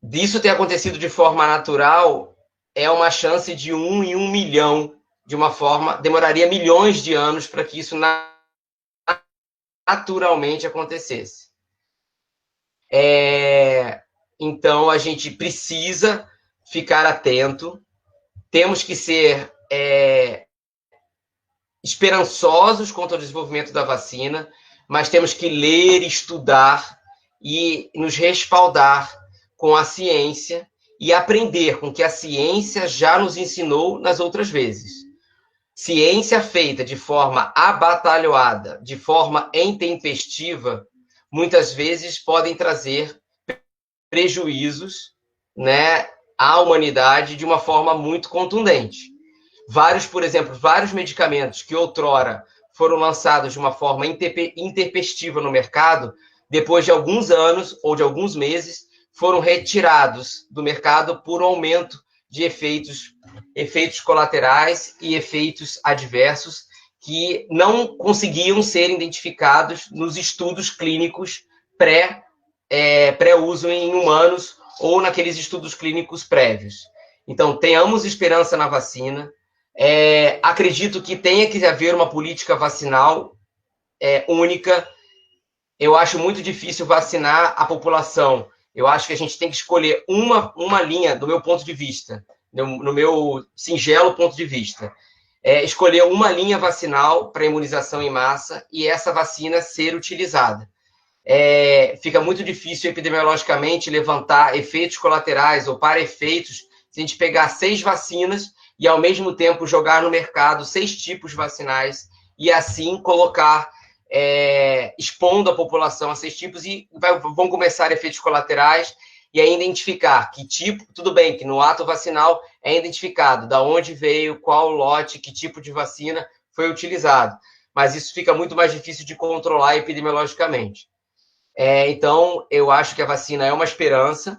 Disso ter acontecido de forma natural é uma chance de 1 em 1 milhão, de uma forma, demoraria milhões de anos para que isso naturalmente acontecesse. Então, a gente precisa ficar atento, temos que ser esperançosos quanto ao desenvolvimento da vacina, mas temos que ler, estudar e nos respaldar com a ciência e aprender com o que a ciência já nos ensinou nas outras vezes. Ciência feita de forma abatalhoada, de forma intempestiva, muitas vezes podem trazer prejuízos, né, à humanidade de uma forma muito contundente. Por exemplo, vários medicamentos que outrora foram lançados de uma forma intempestiva no mercado, depois de alguns anos ou de alguns meses, foram retirados do mercado por um aumento de efeitos colaterais e efeitos adversos que não conseguiam ser identificados nos estudos clínicos pré-uso em humanos ou naqueles estudos clínicos prévios. Então, tenhamos esperança na vacina. Acredito que tenha que haver uma política vacinal única. Eu acho muito difícil vacinar a população. Eu acho que a gente tem que escolher uma linha, do meu ponto de vista, no meu singelo ponto de vista. Escolher uma linha vacinal para imunização em massa e essa vacina ser utilizada. Fica muito difícil epidemiologicamente levantar efeitos colaterais ou para-efeitos se a gente pegar 6 vacinas e, ao mesmo tempo, jogar no mercado 6 tipos vacinais e, assim, colocar, expondo a população a 6 tipos e vão começar efeitos colaterais e aí identificar que tipo, tudo bem que no ato vacinal é identificado de onde veio, qual lote, que tipo de vacina foi utilizado, mas isso fica muito mais difícil de controlar epidemiologicamente. Então, eu acho que a vacina é uma esperança,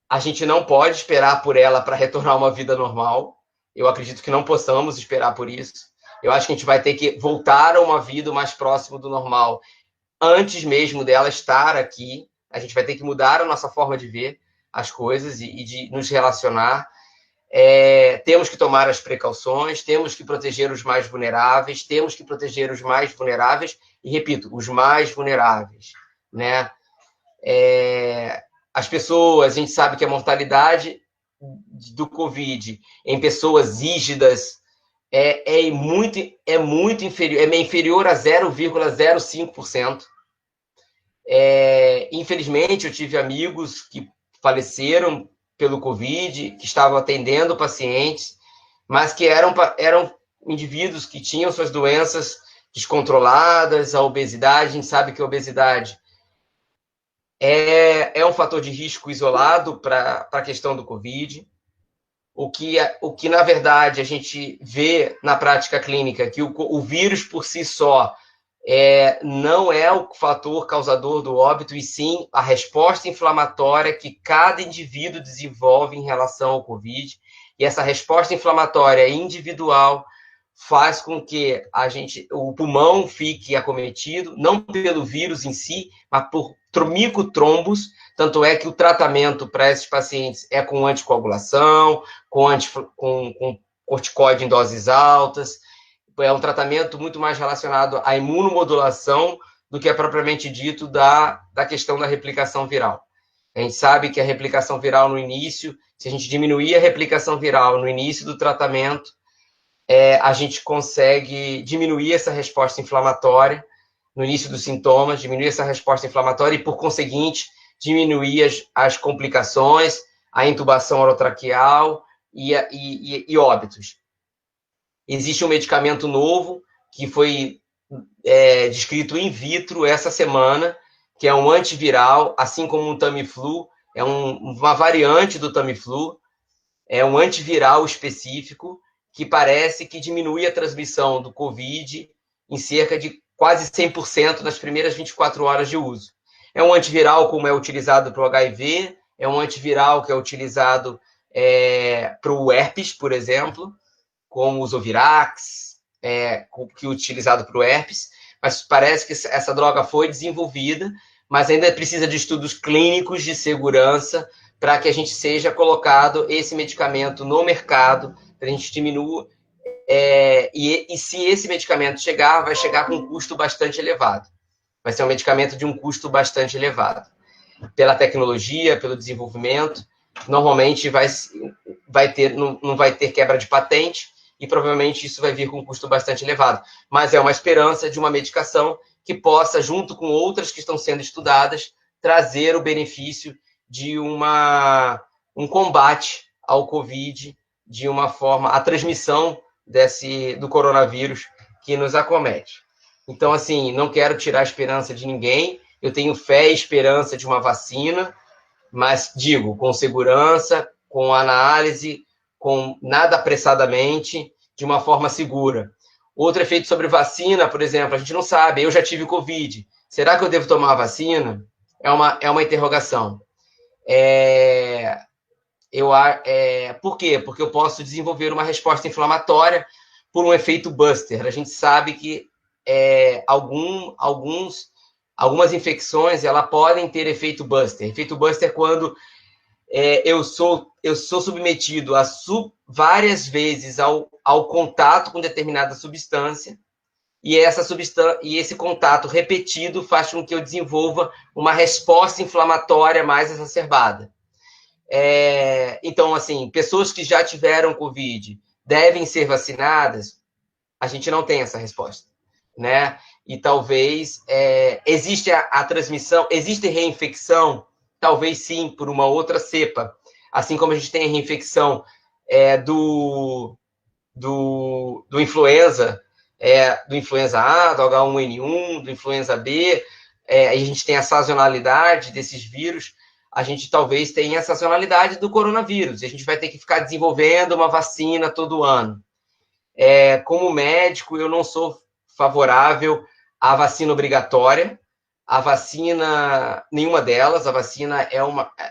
a gente não pode esperar por ela para retornar a uma vida normal, eu acredito que não possamos esperar por isso, eu acho que a gente vai ter que voltar a uma vida mais próximo do normal, antes mesmo dela estar aqui, a gente vai ter que mudar a nossa forma de ver as coisas e de nos relacionar, temos que tomar as precauções, temos que proteger os mais vulneráveis, e repito, os mais vulneráveis, né? As pessoas, a gente sabe que a mortalidade do Covid em pessoas rígidas é muito inferior, é inferior a 0,05%. Infelizmente, eu tive amigos que faleceram pelo Covid, que estavam atendendo pacientes, mas que eram indivíduos que tinham suas doenças descontroladas, a obesidade, a gente sabe que a obesidade é um fator de risco isolado para a questão do Covid. O que, na verdade, a gente vê na prática clínica, que o vírus por si só não é o fator causador do óbito, e sim a resposta inflamatória que cada indivíduo desenvolve em relação ao Covid. E essa resposta inflamatória individual faz com que o pulmão fique acometido, não pelo vírus em si, mas por micotrombos. Tanto é que o tratamento para esses pacientes é com anticoagulação, com corticoide em doses altas. É um tratamento muito mais relacionado à imunomodulação do que é propriamente dito da questão da replicação viral. A gente sabe que a replicação viral no início, se a gente diminuir a replicação viral no início do tratamento, a gente consegue diminuir essa resposta inflamatória no início dos sintomas, diminuir essa resposta inflamatória e, por conseguinte, diminuir as complicações, a intubação orotraqueal e óbitos. Existe um medicamento novo que foi descrito in vitro essa semana, que é um antiviral, assim como um Tamiflu, é uma variante do Tamiflu, é um antiviral específico que parece que diminui a transmissão do Covid em cerca de quase 100% nas primeiras 24 horas de uso. É um antiviral como é utilizado para o HIV, é um antiviral que é utilizado para o herpes, por exemplo, como o Zovirax, que é utilizado para o herpes, mas parece que essa droga foi desenvolvida, mas ainda precisa de estudos clínicos de segurança para que a gente seja colocado esse medicamento no mercado, para a gente diminuir. E se esse medicamento chegar, vai chegar com um custo bastante elevado. Vai ser um medicamento de um custo bastante elevado. Pela tecnologia, pelo desenvolvimento, normalmente não vai ter quebra de patente e provavelmente isso vai vir com um custo bastante elevado. Mas é uma esperança de uma medicação que possa, junto com outras que estão sendo estudadas, trazer o benefício de um combate ao Covid, de uma forma, a transmissão do coronavírus que nos acomete. Então, assim, não quero tirar a esperança de ninguém, eu tenho fé e esperança de uma vacina, mas digo, com segurança, com análise, com nada apressadamente, de uma forma segura. Outro efeito sobre vacina, por exemplo, a gente não sabe, eu já tive Covid, será que eu devo tomar a vacina? É uma interrogação. Por quê? Porque eu posso desenvolver uma resposta inflamatória por um efeito buster. A gente sabe que algumas infecções podem ter efeito buster. Efeito buster é quando eu sou submetido várias vezes ao contato com determinada substância, e esse contato repetido faz com que eu desenvolva uma resposta inflamatória mais exacerbada. Então, assim, pessoas que já tiveram Covid devem ser vacinadas? A gente não tem essa resposta, né? E talvez existe a transmissão, existe reinfecção? Talvez sim, por uma outra cepa. Assim como a gente tem a reinfecção do influenza, do influenza A, do H1N1, do influenza B, a gente tem a sazonalidade desses vírus, a gente talvez tenha a sazonalidade do coronavírus, e a gente vai ter que ficar desenvolvendo uma vacina todo ano. Como médico, eu não sou favorável à vacina obrigatória, a vacina, nenhuma delas, a vacina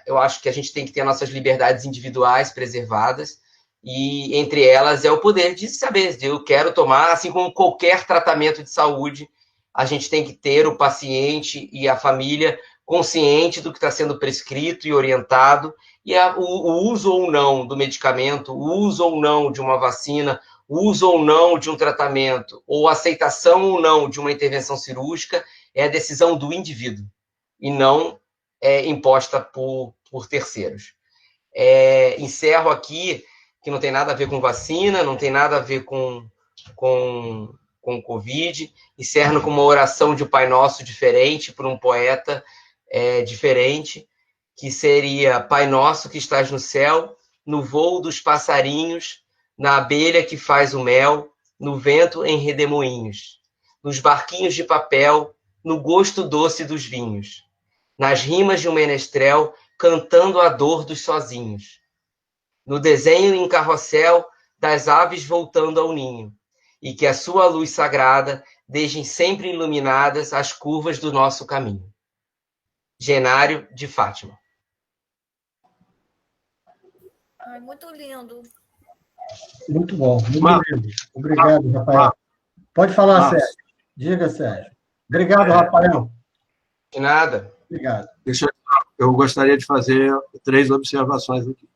eu acho que a gente tem que ter nossas liberdades individuais preservadas, e entre elas é o poder de saber, eu quero tomar, assim como qualquer tratamento de saúde, a gente tem que ter o paciente e a família consciente do que está sendo prescrito e orientado, e o uso ou não do medicamento, o uso ou não de uma vacina, o uso ou não de um tratamento, ou aceitação ou não de uma intervenção cirúrgica, é a decisão do indivíduo, e não imposta por terceiros. Encerro aqui, que não tem nada a ver com vacina, não tem nada a ver com Covid, encerro com uma oração de Pai Nosso diferente, por um poeta diferente, que seria: Pai Nosso que estás no céu, no voo dos passarinhos, na abelha que faz o mel, no vento em redemoinhos, nos barquinhos de papel, no gosto doce dos vinhos, nas rimas de um menestrel, cantando a dor dos sozinhos, no desenho em carrossel das aves voltando ao ninho, e que a sua luz sagrada deixem sempre iluminadas as curvas do nosso caminho. Genário de Fátima. Ai, muito lindo. Muito bom, muito lindo. Obrigado, Rafael. Pode falar, Sérgio. Diga, Sérgio. Obrigado, Rafael. De nada. Obrigado. Eu gostaria de fazer 3 observações aqui,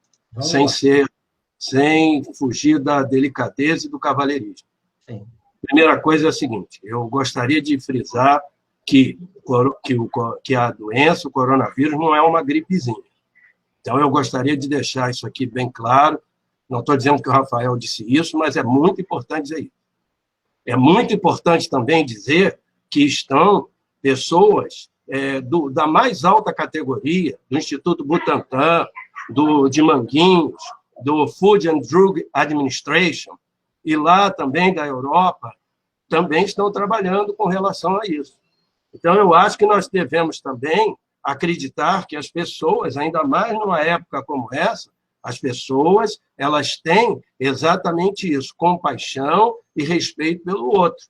sem fugir da delicadeza e do cavalheirismo. Sim. Primeira coisa é a seguinte: eu gostaria de frisar que a doença, o coronavírus, não é uma gripezinha. Então, eu gostaria de deixar isso aqui bem claro. Não estou dizendo que o Rafael disse isso, mas é muito importante dizer isso. É muito importante também dizer que estão pessoas da mais alta categoria, do Instituto Butantan, de Manguinhos, do Food and Drug Administration, e lá também da Europa, também estão trabalhando com relação a isso. Então, eu acho que nós devemos também acreditar que as pessoas, ainda mais numa época como essa, as pessoas, elas têm exatamente isso, compaixão e respeito pelo outro.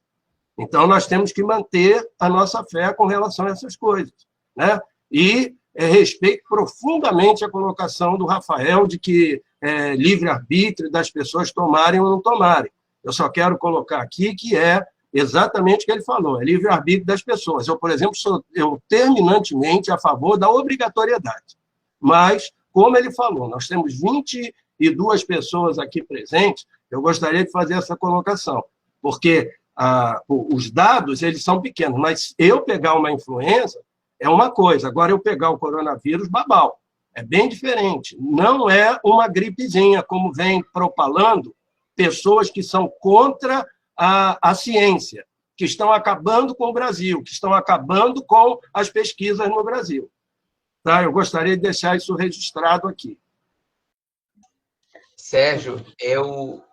Então, nós temos que manter a nossa fé com relação a essas coisas, né? E respeito profundamente a colocação do Rafael de que livre-arbítrio das pessoas tomarem ou não tomarem. Eu só quero colocar aqui que é exatamente o que ele falou, é livre-arbítrio das pessoas. Eu, por exemplo, sou terminantemente a favor da obrigatoriedade, mas como ele falou, nós temos 22 pessoas aqui presentes, eu gostaria de fazer essa colocação, porque os dados, eles são pequenos, mas eu pegar uma influenza é uma coisa, agora eu pegar o coronavírus, babau. É bem diferente. Não é uma gripezinha, como vem propalando pessoas que são contra a ciência, que estão acabando com o Brasil, que estão acabando com as pesquisas no Brasil. Tá? Eu gostaria de deixar isso registrado aqui. Sérgio,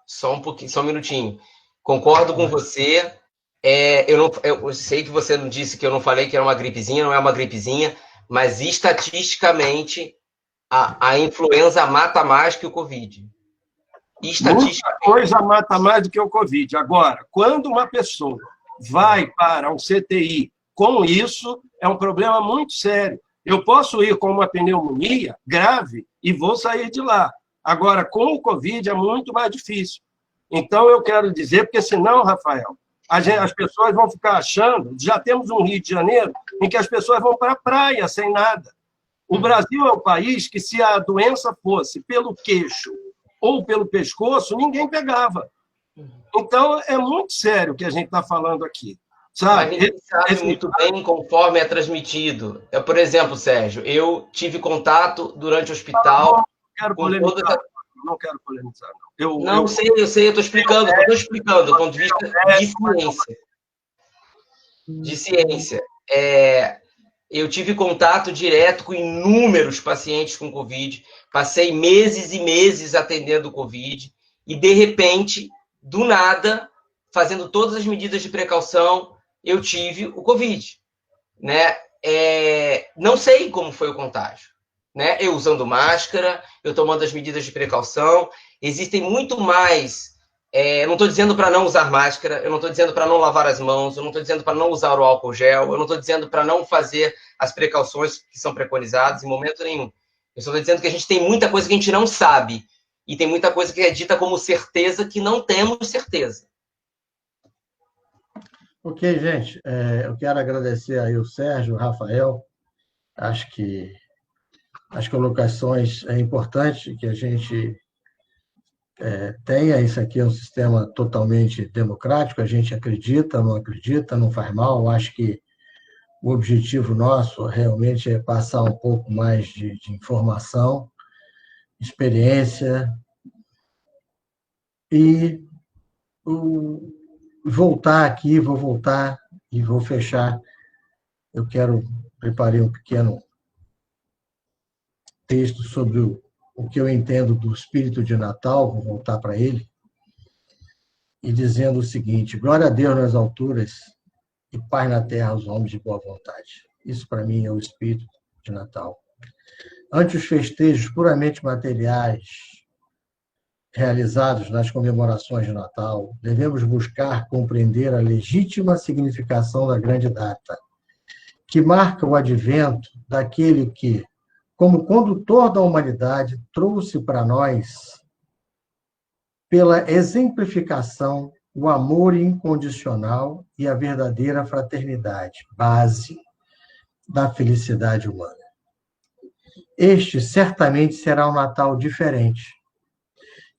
só um minutinho. Concordo com você. Eu sei que você não disse que eu não falei que era uma gripezinha, não é uma gripezinha, mas estatisticamente a influenza mata mais que o Covid. Muita coisa mata mais do que o Covid. Agora, quando uma pessoa vai para um CTI com isso, é um problema muito sério. Eu posso ir com uma pneumonia grave e vou sair de lá. Agora, com o Covid é muito mais difícil. Então, eu quero dizer, porque senão, Rafael, as pessoas vão ficar achando, já temos um Rio de Janeiro em que as pessoas vão para a praia sem nada. O Brasil é o país que, se a doença fosse pelo queixo ou pelo pescoço, ninguém pegava. Então, é muito sério o que a gente está falando aqui. Sabe? Mas ninguém sabe muito bem conforme é transmitido. Por exemplo, Sérgio, eu tive contato durante o hospital... Não quero polemizar, não. Eu sei, eu estou explicando, do ponto de vista de ciência. De ciência. Eu tive contato direto com inúmeros pacientes com Covid, passei meses e meses atendendo Covid, e, de repente, do nada, fazendo todas as medidas de precaução, eu tive o Covid. Né? Não sei como foi o contágio. Né? Eu usando máscara, eu tomando as medidas de precaução. Existem muito mais... eu não estou dizendo para não usar máscara, eu não estou dizendo para não lavar as mãos, eu não estou dizendo para não usar o álcool gel, eu não estou dizendo para não fazer as precauções que são preconizadas em momento nenhum. Eu só estou dizendo que a gente tem muita coisa que a gente não sabe e tem muita coisa que é dita como certeza que não temos certeza. Ok, gente. Eu quero agradecer aí o Sérgio, o Rafael. Acho que as colocações é importante que a gente tenha. Isso aqui é um sistema totalmente democrático, a gente acredita, não faz mal. Acho que o objetivo nosso realmente é passar um pouco mais de informação, experiência e vou voltar e vou fechar. Preparei um pequeno texto sobre o que eu entendo do espírito de Natal, vou voltar para ele, e dizendo o seguinte: glória a Deus nas alturas e paz na terra aos homens de boa vontade. Isso, para mim, é o espírito de Natal. Ante os festejos puramente materiais realizados nas comemorações de Natal, devemos buscar compreender a legítima significação da grande data, que marca o advento daquele que, como condutor da humanidade, trouxe para nós, pela exemplificação, o amor incondicional e a verdadeira fraternidade, base da felicidade humana. Este certamente será um Natal diferente,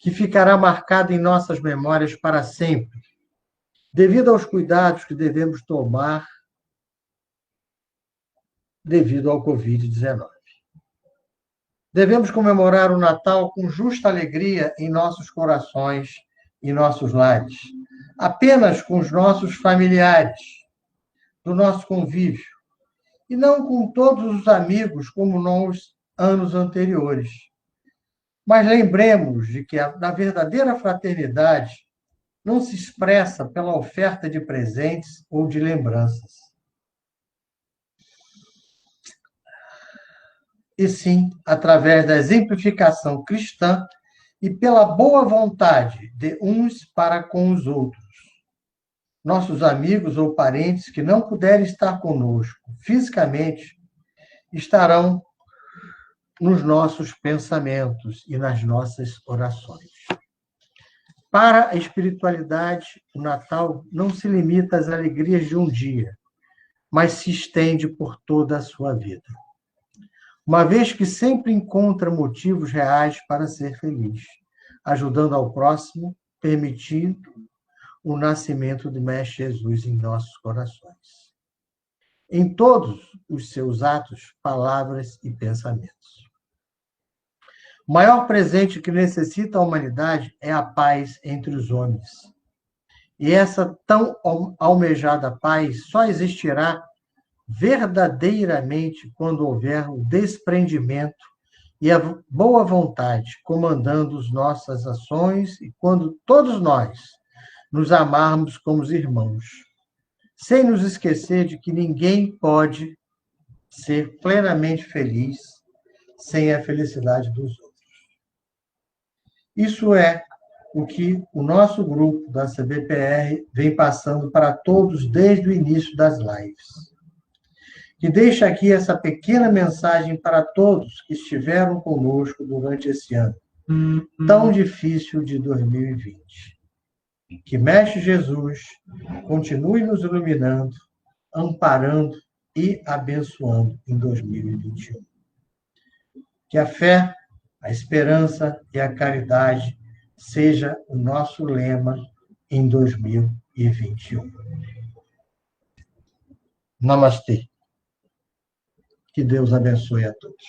que ficará marcado em nossas memórias para sempre, devido aos cuidados que devemos tomar devido ao Covid-19. Devemos comemorar o Natal com justa alegria em nossos corações e nossos lares, apenas com os nossos familiares, do nosso convívio, e não com todos os amigos como nos anos anteriores. Mas lembremos de que a verdadeira fraternidade não se expressa pela oferta de presentes ou de lembranças, e sim através da exemplificação cristã e pela boa vontade de uns para com os outros. Nossos amigos ou parentes que não puderem estar conosco fisicamente estarão nos nossos pensamentos e nas nossas orações. Para a espiritualidade, o Natal não se limita às alegrias de um dia, mas se estende por toda a sua vida. uma vez que sempre encontra motivos reais para ser feliz, ajudando ao próximo, permitindo o nascimento do Mestre Jesus em nossos corações, em todos os seus atos, palavras e pensamentos. O maior presente que necessita a humanidade é a paz entre os homens. E essa tão almejada paz só existirá verdadeiramente quando houver o desprendimento e a boa vontade comandando as nossas ações e quando todos nós nos amarmos como os irmãos, sem nos esquecer de que ninguém pode ser plenamente feliz sem a felicidade dos outros. Isso é o que o nosso grupo da CBPR vem passando para todos desde o início das lives. Que deixa aqui essa pequena mensagem para todos que estiveram conosco durante esse ano tão difícil de 2020. Que Mestre Jesus continue nos iluminando, amparando e abençoando em 2021. Que a fé, a esperança e a caridade seja o nosso lema em 2021. Namastê. Que Deus abençoe a todos.